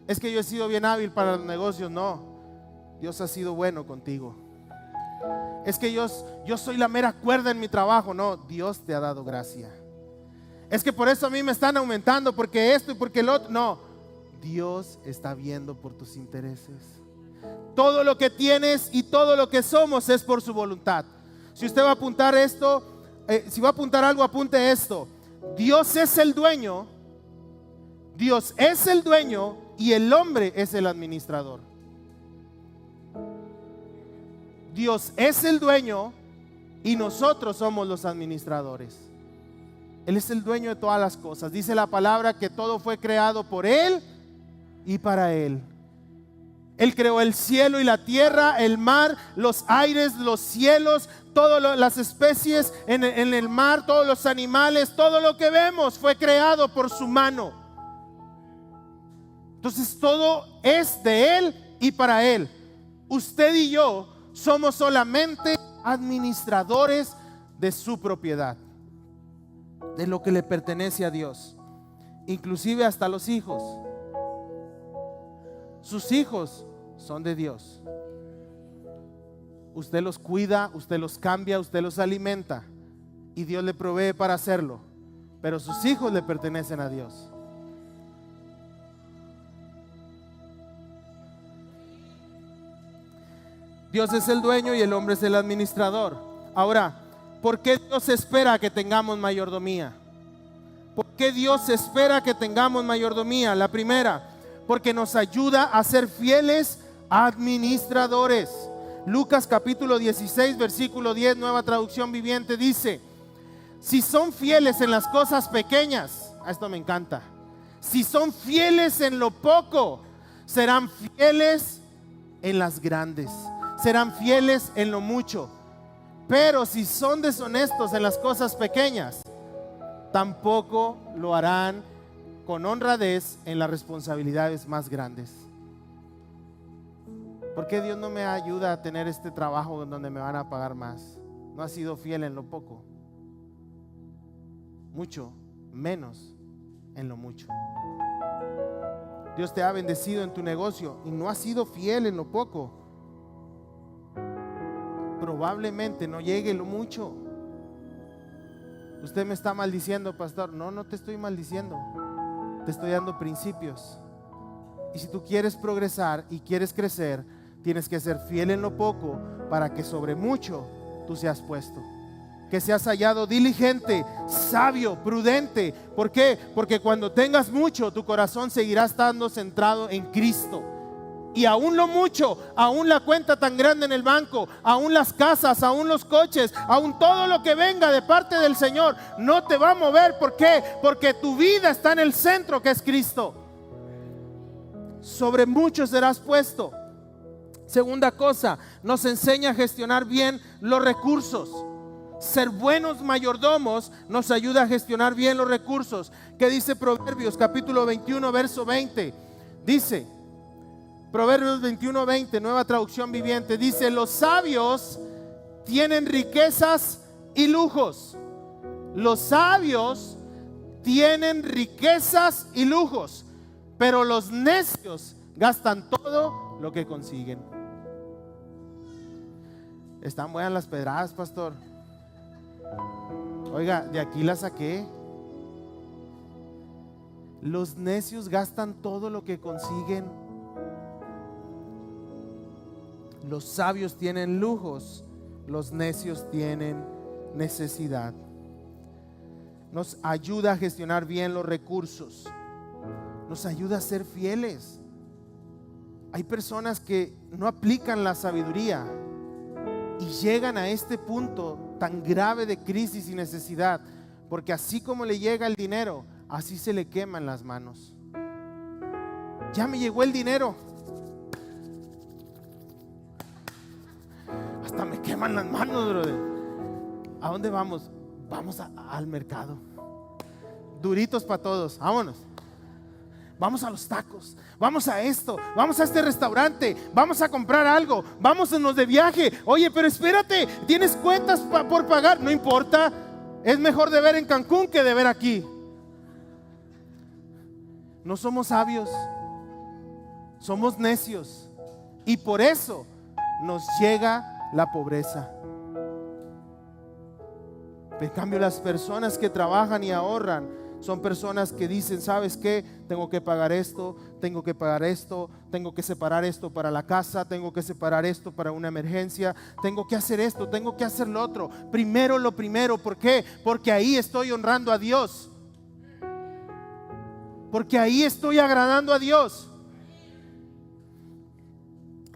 Es que yo he sido bien hábil para los negocios. No, Dios ha sido bueno contigo. Es que yo soy la mera cuerda en mi trabajo. No, Dios te ha dado gracia. Es que por eso a mí me están aumentando, porque esto y porque el otro. No, Dios está viendo por tus intereses. Todo lo que tienes y todo lo que somos es por su voluntad. Si usted va a apuntar esto, si va a apuntar algo, apunte esto: Dios es el dueño, Dios es el dueño y el hombre es el administrador. Dios es el dueño y nosotros somos los administradores. Él es el dueño de todas las cosas. Dice la palabra que todo fue creado por Él y para Él. Él creó el cielo y la tierra, el mar, los aires, los cielos, todas las especies en el mar, todos los animales, todo lo que vemos fue creado por su mano. Entonces todo es de Él y para Él. Usted y yo somos solamente administradores de su propiedad, de lo que le pertenece a Dios, inclusive hasta los hijos. Sus hijos son de Dios. Usted los cuida, usted los cambia, usted los alimenta y Dios le provee para hacerlo, pero sus hijos le pertenecen a Dios. Dios es el dueño y el hombre es el administrador. Ahora, ¿por qué Dios espera que tengamos mayordomía? ¿Por qué Dios espera que tengamos mayordomía? La primera, porque nos ayuda a ser fieles administradores. Lucas capítulo 16, versículo 10, Nueva Traducción Viviente, dice: si son fieles en las cosas pequeñas, esto me encanta, si son fieles en lo poco, serán fieles en las grandes, serán fieles en lo mucho. Pero si son deshonestos en las cosas pequeñas, tampoco lo harán con honradez en las responsabilidades más grandes. ¿Por qué Dios no me ayuda a tener este trabajo en donde me van a pagar más? No has sido fiel en lo poco, mucho menos en lo mucho. Dios te ha bendecido en tu negocio y no has sido fiel en lo poco. Probablemente no llegue lo mucho. Usted me está maldiciendo, pastor. No, no te estoy maldiciendo. Te estoy dando principios. Y si tú quieres progresar y quieres crecer, tienes que ser fiel en lo poco para que sobre mucho tú seas puesto. Que seas hallado diligente, sabio, prudente. ¿Por qué? Porque cuando tengas mucho, tu corazón seguirá estando centrado en Cristo. Y aún lo mucho, aún la cuenta tan grande en el banco, aún las casas, aún los coches, aún todo lo que venga de parte del Señor, no te va a mover. ¿Por qué? Porque tu vida está en el centro, que es Cristo. Sobre mucho serás puesto. Segunda cosa, nos enseña a gestionar bien los recursos. Ser buenos mayordomos nos ayuda a gestionar bien los recursos. ¿Qué dice Proverbios capítulo 21 verso 20? Dice, Proverbios 21, 20, Nueva Traducción Viviente, dice: los sabios tienen riquezas y lujos. Los sabios tienen riquezas y lujos, pero los necios gastan todo lo que consiguen. Están buenas las pedradas, pastor. Oiga, de aquí la saqué. Los necios gastan todo lo que consiguen. Los sabios tienen lujos, los necios tienen necesidad. Nos ayuda a gestionar bien los recursos. Nos ayuda a ser fieles. Hay personas que no aplican la sabiduría y llegan a este punto tan grave de crisis y necesidad, porque así como le llega el dinero, así se le queman las manos. Ya me llegó el dinero, hasta me queman las manos, brother. ¿A dónde vamos? Vamos al mercado. Duritos para todos, vámonos. Vamos a los tacos, vamos a esto, vamos a este restaurante, vamos a comprar algo, vámonos de viaje. Oye, pero espérate, tienes cuentas por pagar. No importa, es mejor de ver en Cancún que de ver aquí. No somos sabios, somos necios, y por eso nos llega la pobreza. En cambio, las personas que trabajan y ahorran son personas que dicen: ¿sabes qué? Tengo que pagar esto, tengo que pagar esto, tengo que separar esto para la casa, tengo que separar esto para una emergencia, tengo que hacer esto, tengo que hacer lo otro. Primero lo primero. ¿Por qué? Porque ahí estoy honrando a Dios. Porque ahí estoy agradando a Dios.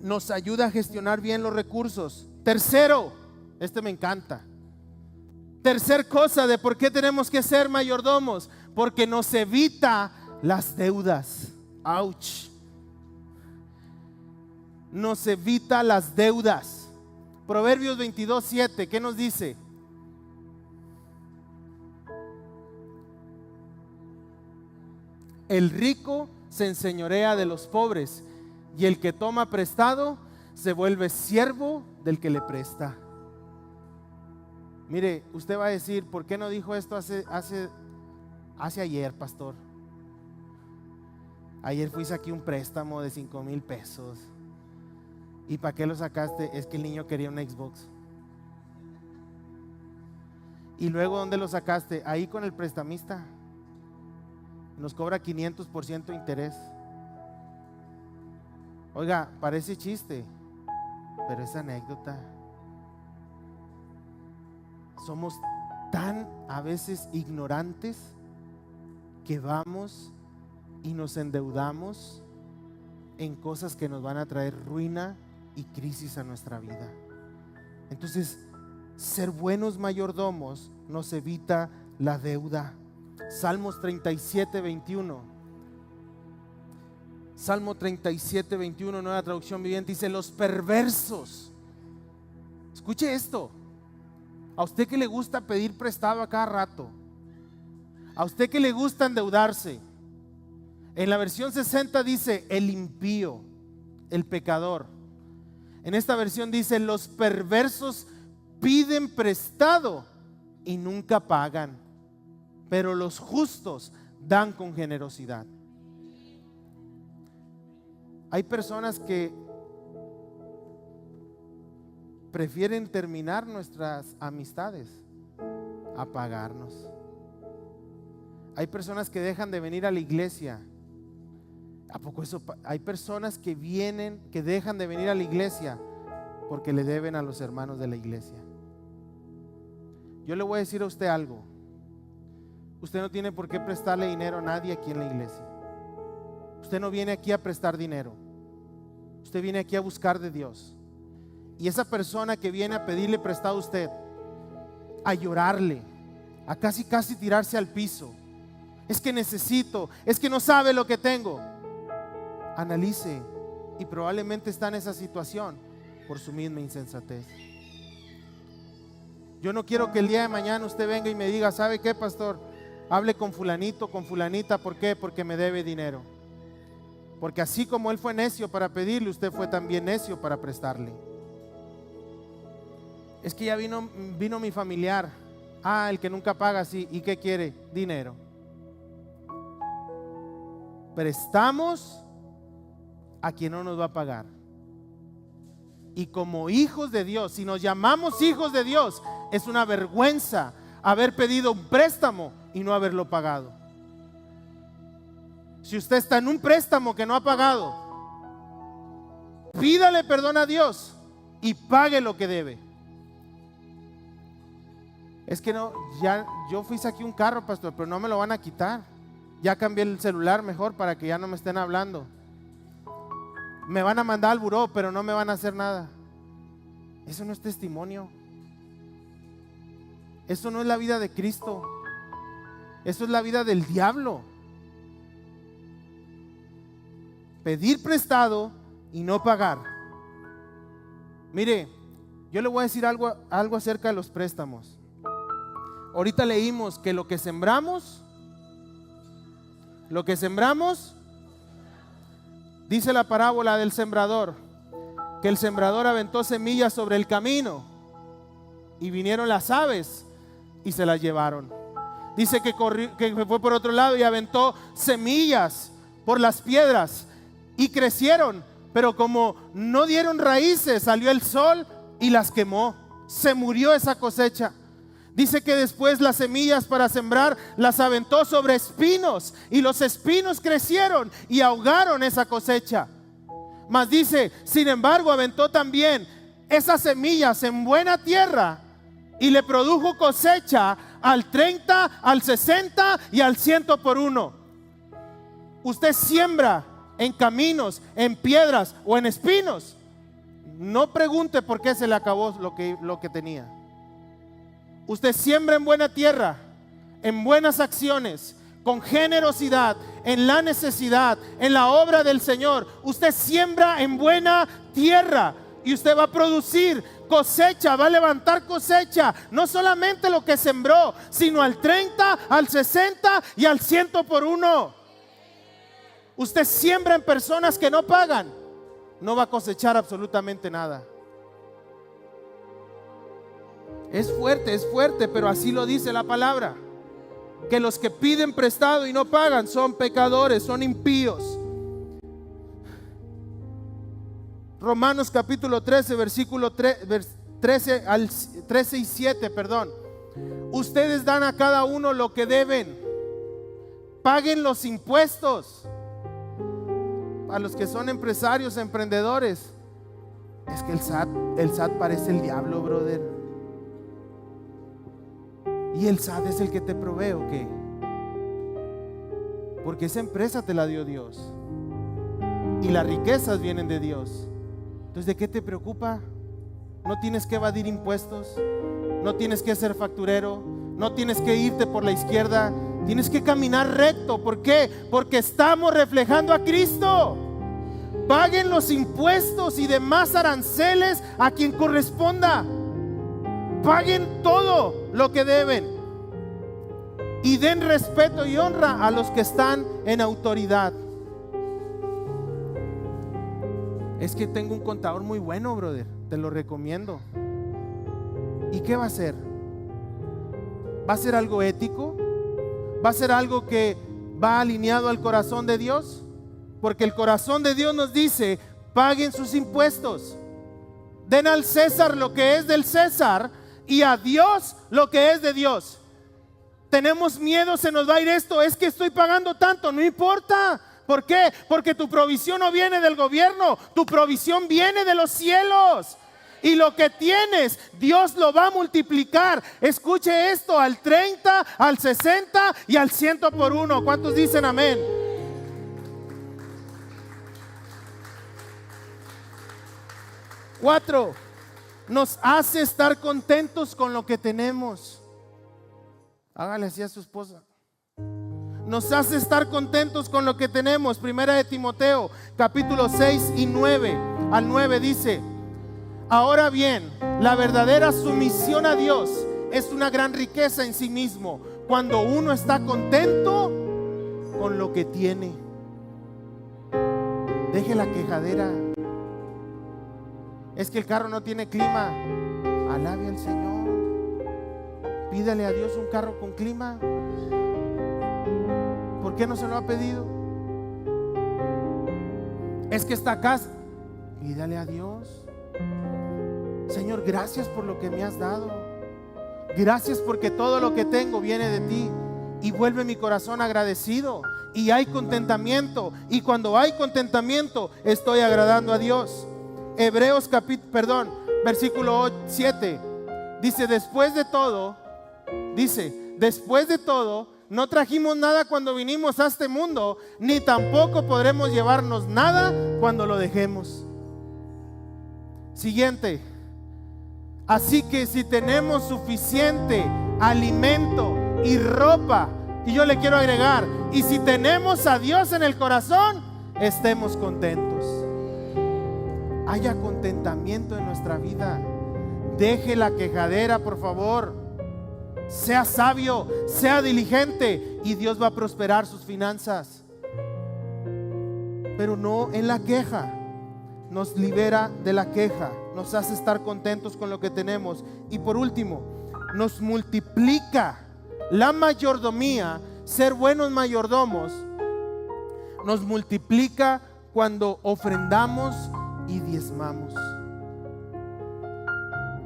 Nos ayuda a gestionar bien los recursos. Tercero, este me encanta. Tercer cosa de por qué tenemos que ser mayordomos: porque nos evita las deudas. Ouch. nos evita las deudas. Proverbios 22:7, ¿qué nos dice? El rico se enseñorea de los pobres, y el que toma prestado se vuelve siervo del que le presta. Mire, usted va a decir, ¿por qué no dijo esto hace ayer, pastor? Ayer fui y saqué un préstamo de 5,000 pesos. ¿Y para qué lo sacaste? Es que el niño quería un Xbox. ¿Y luego dónde lo sacaste? Ahí con el prestamista. Nos cobra 500% de interés. Oiga, parece chiste, pero es anécdota. Somos tan a veces ignorantes que vamos y nos endeudamos en cosas que nos van a traer ruina y crisis a nuestra vida. Entonces, ser buenos mayordomos nos evita la deuda. Salmos 37:21. Salmo 37:21, nueva traducción viviente, dice: los perversos. Escuche esto. A usted que le gusta pedir prestado a cada rato, a usted que le gusta endeudarse, en la versión 60 dice el impío, el pecador. En esta versión dice: los perversos piden prestado y nunca pagan, pero los justos dan con generosidad. Hay personas que prefieren terminar nuestras amistades a pagarnos. Hay personas que dejan de venir a la iglesia. ¿A poco eso? Hay personas que dejan de venir a la iglesia porque le deben a los hermanos de la iglesia. Yo le voy a decir a usted algo. Usted no tiene por qué prestarle dinero a nadie aquí en la iglesia. Usted no viene aquí a prestar dinero. Usted viene aquí a buscar de Dios. Y esa persona que viene a pedirle prestado a usted, a llorarle, a casi tirarse al piso, es que necesito, es que no sabe lo que tengo. Analice, y probablemente está en esa situación por su misma insensatez. Yo no quiero que el día de mañana usted venga y me diga: ¿sabe qué, pastor? Hable con fulanito, con fulanita. ¿Por qué? Porque me debe dinero. Porque así como él fue necio para pedirle, usted fue también necio para prestarle. Es que ya vino mi familiar. El que nunca paga, sí. ¿Y qué quiere? Dinero. Prestamos a quien no nos va a pagar. Y como hijos de Dios, si nos llamamos hijos de Dios, es una vergüenza haber pedido un préstamo y no haberlo pagado. Si usted está en un préstamo que no ha pagado, pídale perdón a Dios y pague lo que debe. Es que no, ya yo fui saqué un carro, pastor, pero no me lo van a quitar. Ya cambié el celular mejor para que ya no me estén hablando. Me van a mandar al buró, pero no me van a hacer nada. Eso no es testimonio. Eso no es la vida de Cristo. Eso es la vida del diablo. Pedir prestado y no pagar. Mire, yo le voy a decir algo acerca de los préstamos. Ahorita leímos que lo que sembramos, dice la parábola del sembrador, que el sembrador aventó semillas sobre el camino y vinieron las aves y se las llevaron. Dice que fue por otro lado y aventó semillas por las piedras y crecieron, pero como no dieron raíces, salió el sol y las quemó. Se murió esa cosecha. Dice que después las semillas para sembrar las aventó sobre espinos y los espinos crecieron y ahogaron esa cosecha. Mas dice, sin embargo, aventó también esas semillas en buena tierra y le produjo cosecha al 30, al 60 y al 100 por uno. Usted siembra en caminos, en piedras o en espinos. No pregunte por qué se le acabó lo que tenía. Usted siembra en buena tierra, en buenas acciones, con generosidad, en la necesidad, en la obra del Señor, usted siembra en buena tierra y usted va a producir cosecha, va a levantar cosecha, no solamente lo que sembró, sino al 30, al 60 y al 100 por uno. Usted siembra en personas que no pagan, no va a cosechar absolutamente nada. Es fuerte, pero así lo dice la palabra, que los que piden prestado y no pagan son pecadores, son impíos. Romanos capítulo 13, versículo 13 y 7, perdón. Ustedes dan a cada uno lo que deben. Paguen los impuestos. A los que son empresarios, emprendedores, es que el SAT parece el diablo, brother. ¿Y el SAT es el que te provee o qué? Porque esa empresa te la dio Dios y las riquezas vienen de Dios. Entonces, ¿de qué te preocupa? No tienes que evadir impuestos, no tienes que ser facturero, no tienes que irte por la izquierda, tienes que caminar recto. ¿Por qué? Porque estamos reflejando a Cristo. Paguen los impuestos y demás aranceles a quien corresponda. Paguen todo lo que deben y den respeto y honra a los que están en autoridad. Es que tengo un contador muy bueno, brother, te lo recomiendo. ¿Y qué va a hacer? ¿Va a ser algo ético? ¿Va a ser algo que va alineado al corazón de Dios? Porque el corazón de Dios nos dice: paguen sus impuestos, den al César lo que es del César y a Dios lo que es de Dios. Tenemos miedo, se nos va a ir esto, es que estoy pagando tanto, no importa. ¿Por qué? Porque tu provisión no viene del gobierno, tu provisión viene de los cielos. Y lo que tienes, Dios lo va a multiplicar. Escuche esto, al 30, al 60 y al 100 por uno. ¿Cuántos dicen amén? Cuatro, nos hace estar contentos con lo que tenemos. Hágale así a su esposa. Nos hace estar contentos con lo que tenemos. Primera de Timoteo, capítulo 6 y 9 al 9 dice: ahora bien, la verdadera sumisión a Dios es una gran riqueza en sí mismo, cuando uno está contento con lo que tiene. Deje la quejadera. Es que el carro no tiene clima. Alabe al Señor. Pídale a Dios un carro con clima. ¿Por qué no se lo ha pedido? Es que esta casa, pídale a Dios: Señor, gracias por lo que me has dado. Gracias porque todo lo que tengo viene de ti. Y vuelve mi corazón agradecido. Y hay contentamiento. Y cuando hay contentamiento, estoy agradando a Dios. Hebreos versículo 7 dice: después de todo, no trajimos nada cuando vinimos a este mundo, ni tampoco podremos llevarnos nada cuando lo dejemos. Siguiente. Así que si tenemos suficiente alimento y ropa, y yo le quiero agregar, y si tenemos a Dios en el corazón, estemos contentos. Haya contentamiento en nuestra vida. Deje la quejadera, por favor. Sea sabio, sea diligente, y Dios va a prosperar sus finanzas. Pero no en la queja. Nos libera de la queja, nos hace estar contentos con lo que tenemos. Y por último, nos multiplica la mayordomía. Ser buenos mayordomos nos multiplica cuando ofrendamos y diezmamos.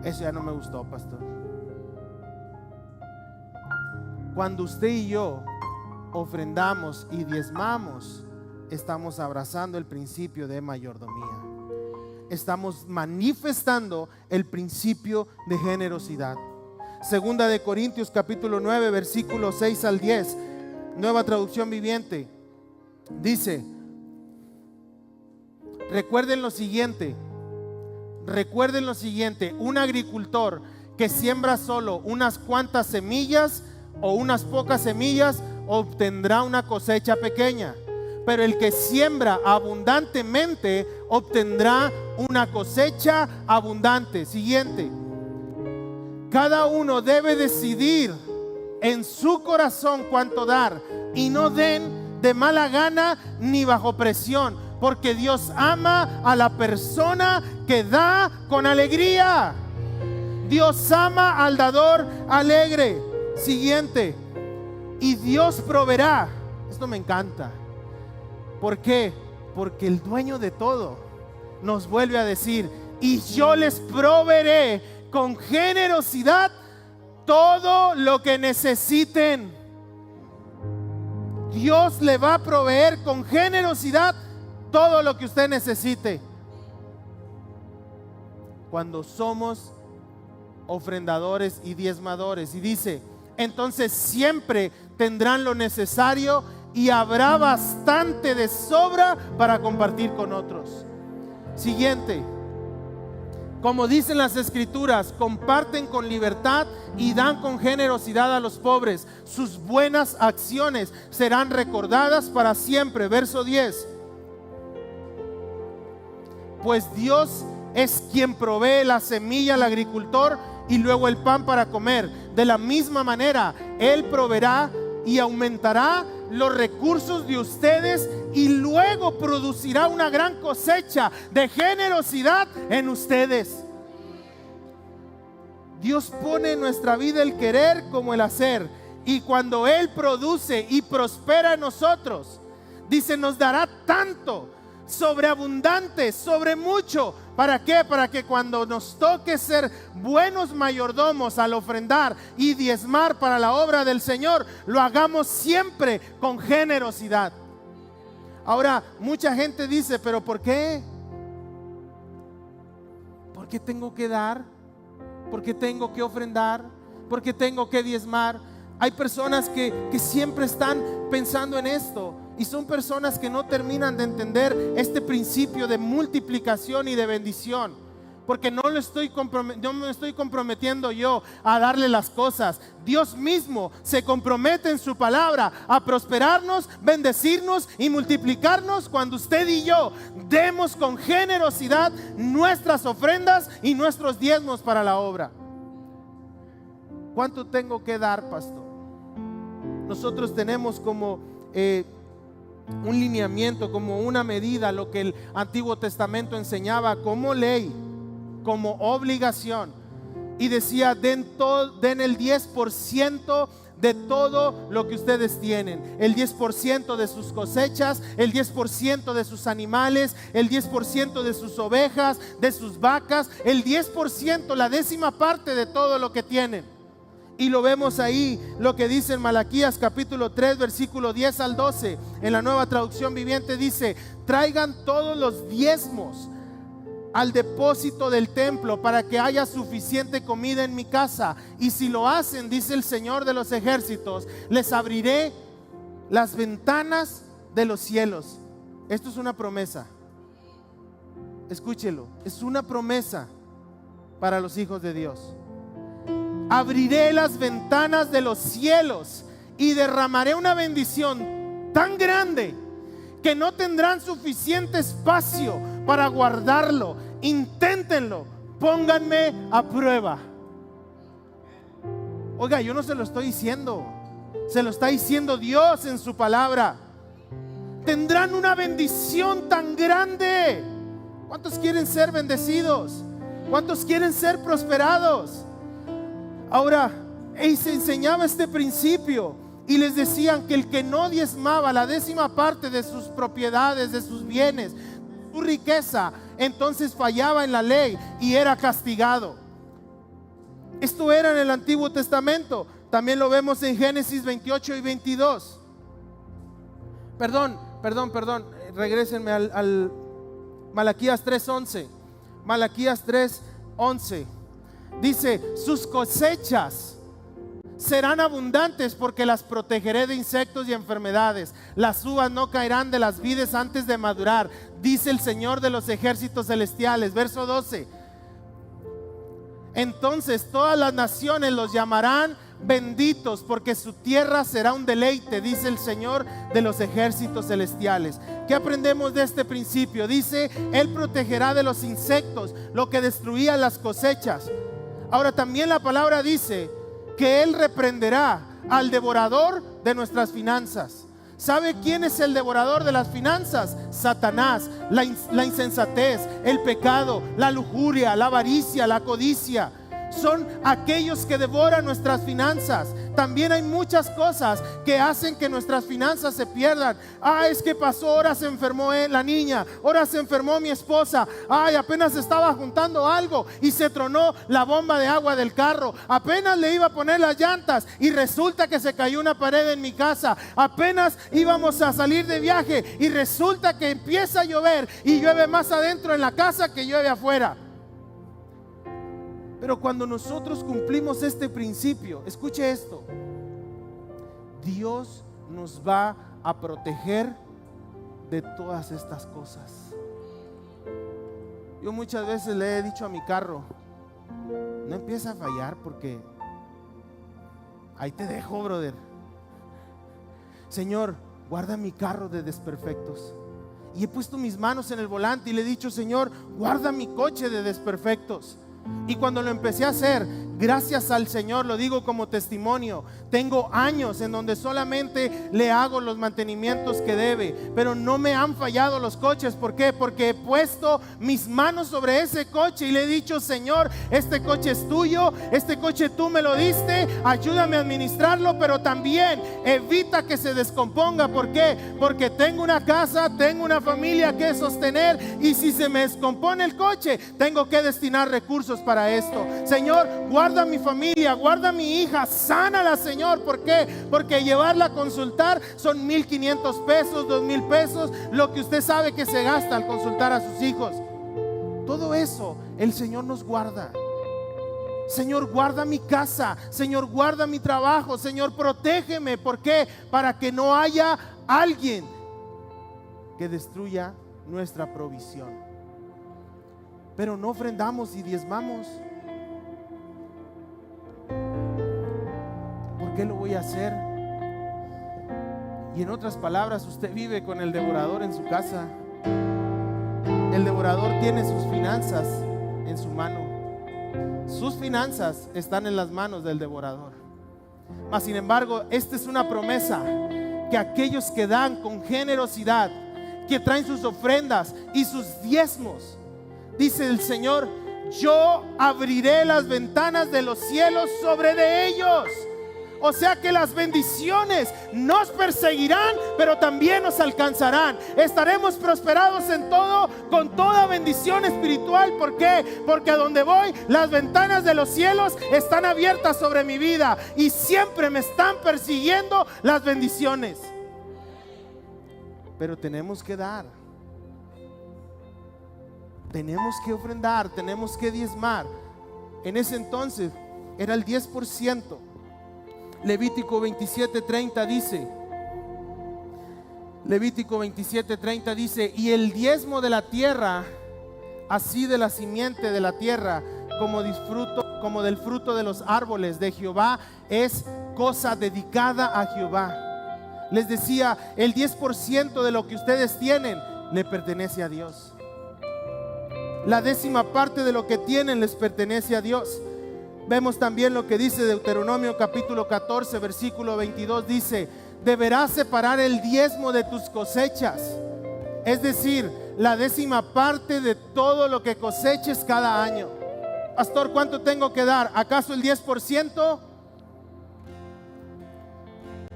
Eso ya no me gustó, pastor. Cuando usted y yo ofrendamos y diezmamos, estamos abrazando el principio de mayordomía. Estamos manifestando el principio de generosidad. Segunda de Corintios capítulo 9 versículos 6 al 10, Nueva Traducción Viviente, dice: recuerden lo siguiente, un agricultor que siembra solo unas cuantas semillas o unas pocas semillas obtendrá una cosecha pequeña, pero el que siembra abundantemente obtendrá una cosecha abundante. Siguiente. Cada uno debe decidir en su corazón cuánto dar, y no den de mala gana ni bajo presión, porque Dios ama a la persona que da con alegría. Dios ama al dador alegre. Siguiente. Y Dios proveerá. Esto me encanta. ¿Por qué? Porque el dueño de todo nos vuelve a decir: y yo les proveeré con generosidad todo lo que necesiten. Dios le va a proveer con generosidad todo lo que usted necesite. Cuando somos ofrendadores y diezmadores. Y dice: entonces siempre tendrán lo necesario y habrá bastante de sobra para compartir con otros. Siguiente. Como dicen las escrituras, comparten con libertad y dan con generosidad a los pobres. Sus buenas acciones serán recordadas para siempre. Verso 10. Pues Dios es quien provee la semilla al agricultor y luego el pan para comer. De la misma manera, Él proveerá y aumentará los recursos de ustedes y luego producirá una gran cosecha de generosidad en ustedes. Dios pone en nuestra vida el querer como el hacer, y cuando Él produce y prospera en nosotros, dice, nos dará tanto, sobreabundante, sobre mucho. ¿Para qué? Para que cuando nos toque ser buenos mayordomos al ofrendar y diezmar para la obra del Señor, lo hagamos siempre con generosidad. Ahora, mucha gente dice, ¿pero por qué? ¿Por qué tengo que dar? ¿Por qué tengo que ofrendar? ¿Por qué tengo que diezmar? Hay personas que siempre están pensando en esto. Y son personas que no terminan de entender este principio de multiplicación y de bendición. Porque no me estoy comprometiendo yo a darle las cosas. Dios mismo se compromete en su palabra a prosperarnos, bendecirnos y multiplicarnos cuando usted y yo demos con generosidad nuestras ofrendas y nuestros diezmos para la obra. ¿Cuánto tengo que dar, pastor? Nosotros tenemos como un lineamiento, como una medida, lo que el Antiguo Testamento enseñaba como ley, como obligación, y decía: den el 10% de todo lo que ustedes tienen, el 10% de sus cosechas, el 10% de sus animales, el 10% de sus ovejas, de sus vacas, el 10%, la 10ª parte de todo lo que tienen. Y lo vemos ahí, lo que dice en Malaquías capítulo 3, versículo 10 al 12. En la Nueva Traducción Viviente dice: traigan todos los diezmos al depósito del templo para que haya suficiente comida en mi casa. Y si lo hacen, dice el Señor de los ejércitos, les abriré las ventanas de los cielos. Esto es una promesa. Escúchelo, es una promesa para los hijos de Dios. Abriré las ventanas de los cielos y derramaré una bendición tan grande que no tendrán suficiente espacio para guardarlo. Inténtenlo, pónganme a prueba. Oiga, yo no se lo estoy diciendo, se lo está diciendo Dios en su palabra. Tendrán una bendición tan grande. ¿Cuántos quieren ser bendecidos? ¿Cuántos quieren ser prosperados? Ahora, se enseñaba este principio y les decían que el que no diezmaba la 10ª parte de sus propiedades, de sus bienes, su riqueza, entonces fallaba en la ley y era castigado. Esto era en el Antiguo Testamento. También lo vemos en Génesis 28 y 22. Perdón, regrésenme al Malaquías 3:11. Malaquías 3:11. Dice: sus cosechas serán abundantes porque las protegeré de insectos y enfermedades. Las uvas no caerán de las vides antes de madurar, dice el Señor de los ejércitos celestiales. Verso 12. Entonces todas las naciones los llamarán benditos, porque su tierra será un deleite, dice el Señor de los ejércitos celestiales. ¿Qué aprendemos de este principio? Dice, Él protegerá de los insectos, lo que destruía las cosechas. Ahora también la palabra dice que Él reprenderá al devorador de nuestras finanzas. ¿Sabe quién es el devorador de las finanzas? Satanás, la insensatez, el pecado, la lujuria, la avaricia, la codicia. Son aquellos que devoran nuestras finanzas. También hay muchas cosas que hacen que nuestras finanzas se pierdan. Es que pasó, ahora se enfermó la niña, ahora se enfermó mi esposa. Apenas estaba juntando algo y se tronó la bomba de agua del carro. Apenas le iba a poner las llantas y resulta que se cayó una pared en mi casa. Apenas íbamos a salir de viaje y resulta que empieza a llover y llueve más adentro en la casa que llueve afuera. Pero cuando nosotros cumplimos este principio, escuche esto, Dios nos va a proteger de todas estas cosas. Yo muchas veces le he dicho a mi carro, no empieza a fallar porque ahí te dejo, brother. Señor, guarda mi carro de desperfectos. Y he puesto mis manos en el volante y le he dicho, Señor, guarda mi coche de desperfectos. Y cuando lo empecé a hacer, gracias al Señor, lo digo como testimonio, tengo años en donde solamente le hago los mantenimientos que debe, pero no me han fallado los coches. ¿Por qué? Porque he puesto mis manos sobre ese coche y le he dicho, Señor, este coche es tuyo, este coche tú me lo diste, ayúdame a administrarlo, pero también evita que se descomponga. ¿Por qué? Porque tengo una casa, tengo una familia que sostener, y si se me descompone el coche, tengo que destinar recursos para esto. Señor, guarda mi familia, guarda mi hija, sánala, Señor. ¿Por qué? Porque llevarla a consultar son 1,500 pesos, 2,000 pesos, lo que usted sabe que se gasta al consultar a sus hijos. Todo eso el Señor nos guarda. Señor, guarda mi casa, Señor, guarda mi trabajo, Señor, protégeme. ¿Por qué? Para que no haya alguien que destruya nuestra provisión. Pero no ofrendamos y diezmamos. ¿Por qué lo voy a hacer? Y en otras palabras, usted vive con el devorador en su casa. El devorador tiene sus finanzas en su mano. Sus finanzas están en las manos del devorador. Mas sin embargo, esta es una promesa, que aquellos que dan con generosidad, que traen sus ofrendas y sus diezmos, dice el Señor, yo abriré las ventanas de los cielos sobre de ellos. O sea que las bendiciones nos perseguirán, pero también nos alcanzarán. Estaremos prosperados en todo, con toda bendición espiritual. ¿Por qué? Porque a donde voy, las ventanas de los cielos están abiertas sobre mi vida y siempre me están persiguiendo las bendiciones. Pero tenemos que dar. Tenemos que ofrendar, tenemos que diezmar. En ese entonces era el 10%. Levítico 27:30 dice, Levítico 27:30 dice, y el diezmo de la tierra, así de la simiente de la tierra, como del fruto de los árboles de Jehová, es cosa dedicada a Jehová. Les decía, el 10% de lo que ustedes tienen le pertenece a Dios. La 10ª parte de lo que tienen les pertenece a Dios. Vemos también lo que dice Deuteronomio capítulo 14 versículo 22, dice, deberás separar el diezmo de tus cosechas, es decir, la 10ª parte de todo lo que coseches cada año. Pastor, ¿cuánto tengo que dar? ¿Acaso el 10%?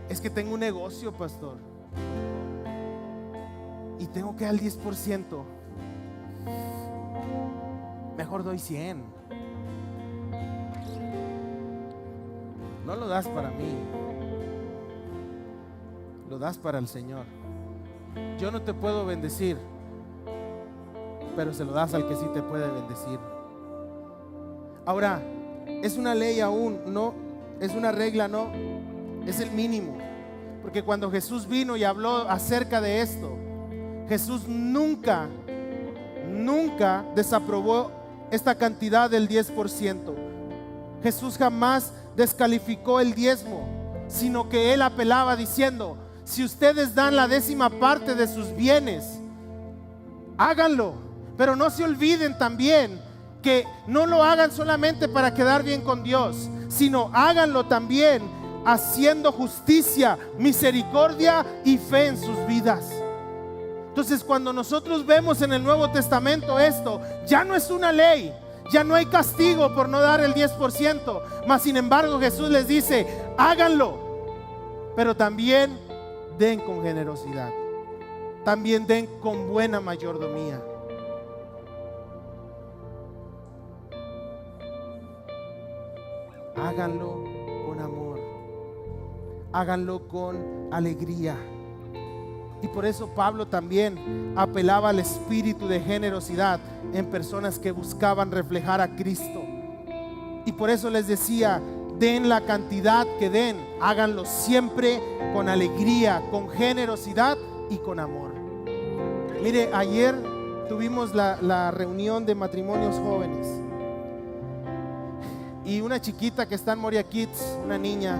Es que tengo un negocio, pastor, y tengo que dar el 10%. Mejor doy 100. No lo das para mí, lo das para el Señor. Yo no te puedo bendecir, pero se lo das al que sí te puede bendecir. Ahora, es una ley aún, no, es una regla, no, es el mínimo. Porque cuando Jesús vino y habló acerca de esto, Jesús nunca desaprobó esta cantidad del 10%. Jesús jamás descalificó el diezmo, sino que él apelaba diciendo: si ustedes dan la 10ª parte de sus bienes, háganlo, pero no se olviden también que no lo hagan solamente para quedar bien con Dios, sino háganlo también haciendo justicia, misericordia y fe en sus vidas. Entonces, cuando nosotros vemos en el Nuevo Testamento esto, ya no es una ley, ya no hay castigo por no dar el 10%, mas sin embargo Jesús les dice: háganlo, pero también den con generosidad, también den con buena mayordomía. Háganlo con amor, háganlo con alegría. Y por eso Pablo también apelaba al espíritu de generosidad en personas que buscaban reflejar a Cristo. Y por eso les decía: den la cantidad que den, háganlo siempre con alegría, con generosidad y con amor. Mire, ayer tuvimos la reunión de matrimonios jóvenes, y una chiquita que está en Moria Kids, una niña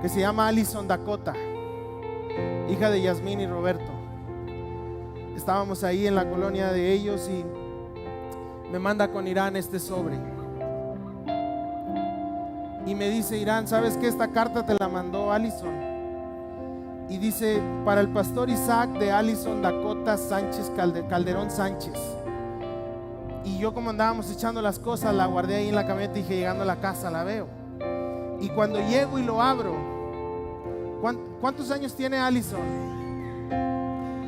que se llama Alison Dakota, hija de Yasmín y Roberto. Estábamos ahí en la colonia de ellos y me manda con Irán este sobre. Y me dice: Irán, ¿sabes qué? Esta carta te la mandó Alison. Y dice: para el pastor Isaac, de Alison Dakota Sánchez Calderón Sánchez. Y yo, como andábamos echando las cosas, la guardé ahí en la camioneta y dije: llegando a la casa la veo. Y cuando llego y lo abro, ¿cuántos años tiene Alison?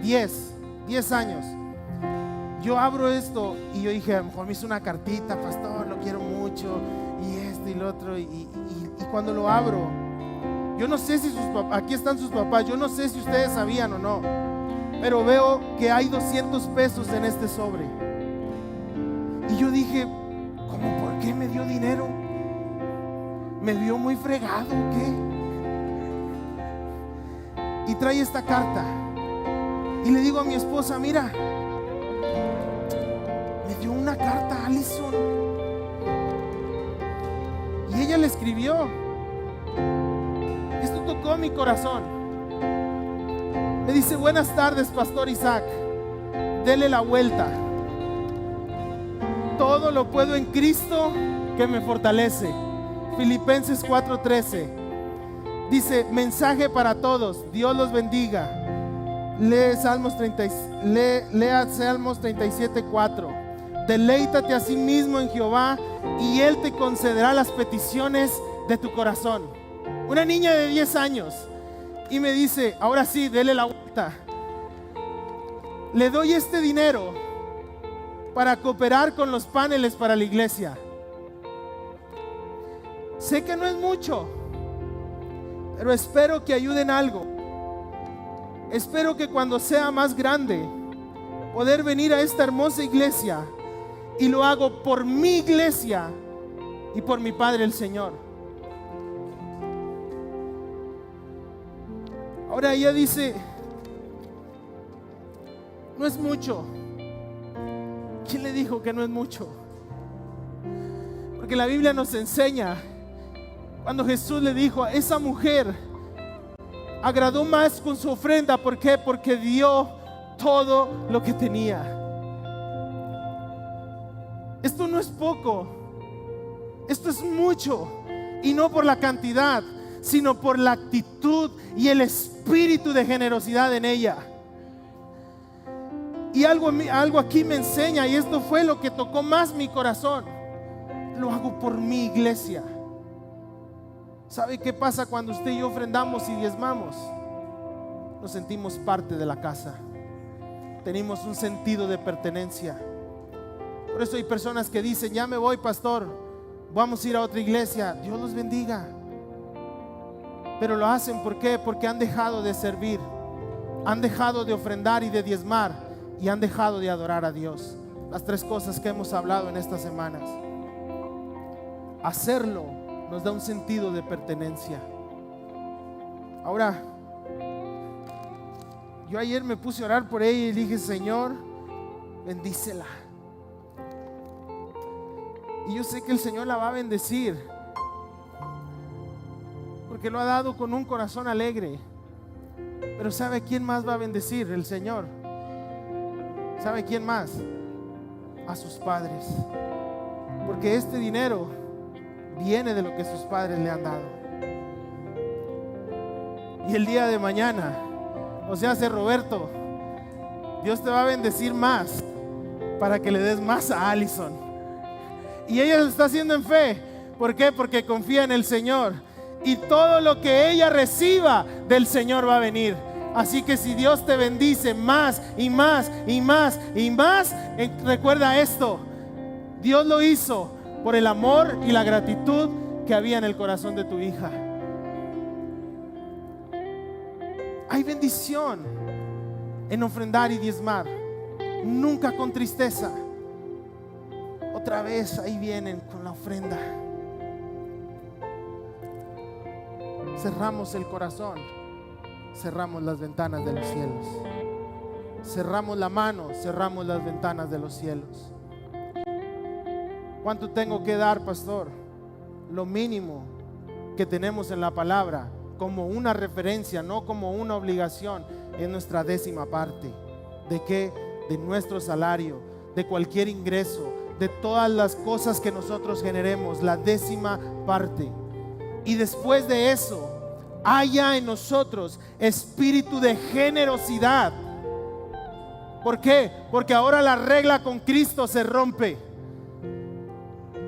10 años. Yo abro esto y yo dije: a lo mejor me hizo una cartita, pastor, lo quiero mucho, y esto y lo otro. Y cuando lo abro, yo no sé si sus papás, aquí están sus papás, yo no sé si ustedes sabían o no, pero veo que hay 200 pesos en este sobre. Y yo dije: ¿cómo? ¿Por qué me dio dinero? ¿Me vio muy fregado o qué? Y trae esta carta. Y le digo a mi esposa: mira, me dio una carta a Alison. Y ella le escribió. Esto tocó mi corazón. Me dice: buenas tardes, pastor Isaac. Dele la vuelta. Todo lo puedo en Cristo que me fortalece. Filipenses 4:13. Dice: mensaje para todos. Dios los bendiga. Lea Salmos 37:4. Deleítate a sí mismo en Jehová y Él te concederá las peticiones de tu corazón. Una niña de 10 años. Y me dice: ahora sí, dele la vuelta. Le doy este dinero para cooperar con los paneles para la iglesia. Sé que no es mucho, pero espero que ayuden algo. Espero que cuando sea más grande, poder venir a esta hermosa iglesia, y lo hago por mi iglesia y por mi Padre el Señor. Ahora ella dice: no es mucho. ¿Quién le dijo que no es mucho? Porque la Biblia nos enseña, cuando Jesús le dijo a esa mujer, agradó más con su ofrenda. ¿Por qué? Porque dio todo lo que tenía. Esto no es poco, esto es mucho. Y no por la cantidad, sino por la actitud y el espíritu de generosidad en ella. Y algo aquí me enseña, y esto fue lo que tocó más mi corazón: lo hago por mi iglesia. ¿Sabe qué pasa cuando usted y yo ofrendamos y diezmamos? Nos sentimos parte de la casa. Tenemos un sentido de pertenencia. Por eso hay personas que dicen: ya me voy, pastor, vamos a ir a otra iglesia. Dios los bendiga. Pero lo hacen, ¿por qué? Porque han dejado de servir, han dejado de ofrendar y de diezmar, y han dejado de adorar a Dios. Las 3 cosas que hemos hablado en estas semanas. Hacerlo nos da un sentido de pertenencia. Ahora, yo ayer me puse a orar por ella y dije: Señor, bendícela. Y yo sé que el Señor la va a bendecir, porque lo ha dado con un corazón alegre. Pero ¿sabe quién más va a bendecir? El Señor. ¿Sabe quién más? A sus padres. Porque este dinero viene de lo que sus padres le han dado. Y el día de mañana, o sea, Roberto, Dios te va a bendecir más para que le des más a Allison. Y ella lo está haciendo en fe. ¿Por qué? Porque confía en el Señor. Y todo lo que ella reciba del Señor va a venir. Así que si Dios te bendice más y más y más y más, recuerda esto: Dios lo hizo por el amor y la gratitud que había en el corazón de tu hija. Hay bendición en ofrendar y diezmar, nunca con tristeza. Otra vez ahí vienen con la ofrenda. Cerramos el corazón, cerramos las ventanas de los cielos. Cerramos la mano, cerramos las ventanas de los cielos. ¿Cuánto tengo que dar, pastor? Lo mínimo que tenemos en la palabra, como una referencia, no como una obligación, es nuestra 10ª parte. ¿De qué? De nuestro salario, de cualquier ingreso, de todas las cosas que nosotros generemos, la 10ª parte. Y después de eso, haya en nosotros espíritu de generosidad. ¿Por qué? Porque ahora la regla con Cristo se rompe.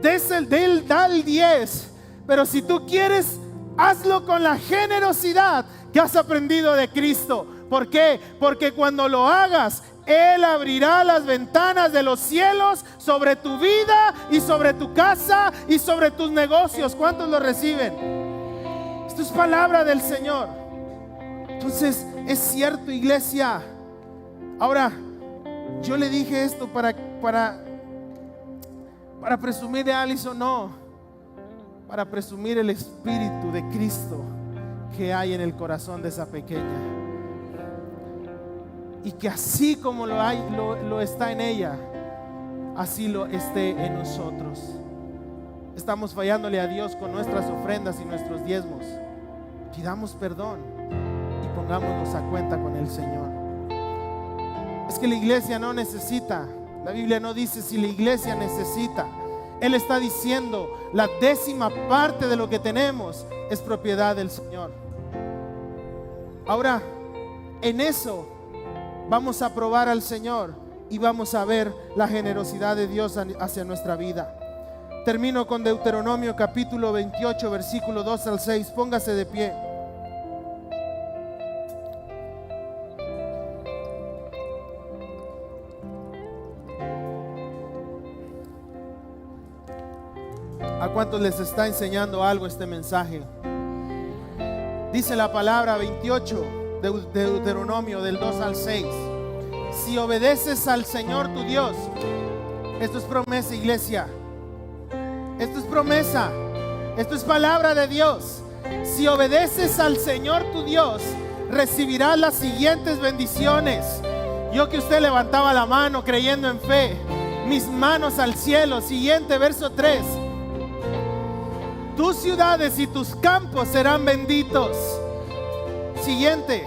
Da el 10, pero si tú quieres, hazlo con la generosidad que has aprendido de Cristo. ¿Por qué? Porque cuando lo hagas, Él abrirá las ventanas de los cielos sobre tu vida y sobre tu casa y sobre tus negocios. ¿Cuántos lo reciben? Esto es palabra del Señor. Entonces, es cierto, iglesia. Ahora, yo le dije esto para presumir de Allison, no, para presumir el espíritu de Cristo que hay en el corazón de esa pequeña, y que así como lo está en ella, así lo esté en nosotros. Estamos fallándole a Dios con nuestras ofrendas y nuestros diezmos. Pidamos perdón y pongámonos a cuenta con el Señor. Es que la iglesia no necesita. La Biblia no dice si la iglesia necesita. Él está diciendo la 10ª parte de lo que tenemos es propiedad del Señor. Ahora, en eso vamos a probar al Señor y vamos a ver la generosidad de Dios hacia nuestra vida. Termino con Deuteronomio capítulo 28, versículo 2 al 6. Póngase de pie. ¿A cuántos les está enseñando algo este mensaje? Dice la palabra 28 de Deuteronomio del 2 al 6. Si obedeces al Señor tu Dios, esto es promesa, iglesia. Esto es promesa. Esto es palabra de Dios. Si obedeces al Señor tu Dios, recibirás las siguientes bendiciones. Yo que usted levantaba la mano creyendo en fe, mis manos al cielo. Siguiente, verso 3. Tus ciudades y tus campos serán benditos. Siguiente,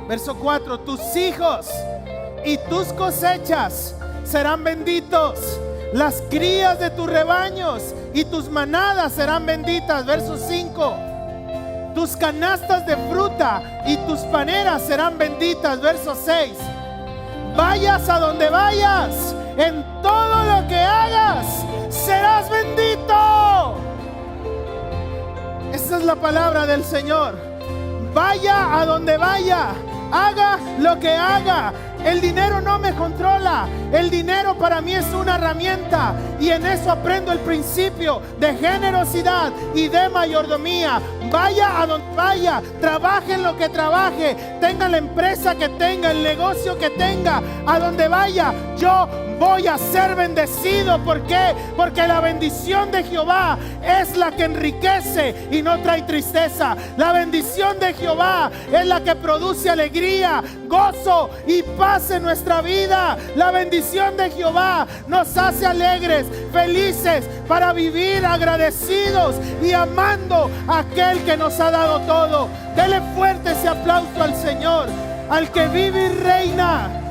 verso 4. Tus hijos y tus cosechas serán benditos. Las crías de tus rebaños y tus manadas serán benditas. Verso 5. Tus canastas de fruta y tus paneras serán benditas. Verso 6. Vayas a donde vayas, en todo lo que hagas, serás bendito. Esa es la palabra del Señor. Vaya a donde vaya, haga lo que haga. El dinero no me controla. El dinero para mí es una herramienta, y en eso aprendo el principio de generosidad y de mayordomía. Vaya a donde vaya, trabaje en lo que trabaje, tenga la empresa que tenga, el negocio que tenga, a donde vaya, yo voy a ser bendecido. ¿Por qué? Porque la bendición de Jehová es la que enriquece y no trae tristeza. La bendición de Jehová es la que produce alegría, gozo y paz paz en nuestra vida. La bendición de Jehová nos hace alegres, felices, para vivir agradecidos y amando a aquel que nos ha dado todo. Dele fuerte ese aplauso al Señor, al que vive y reina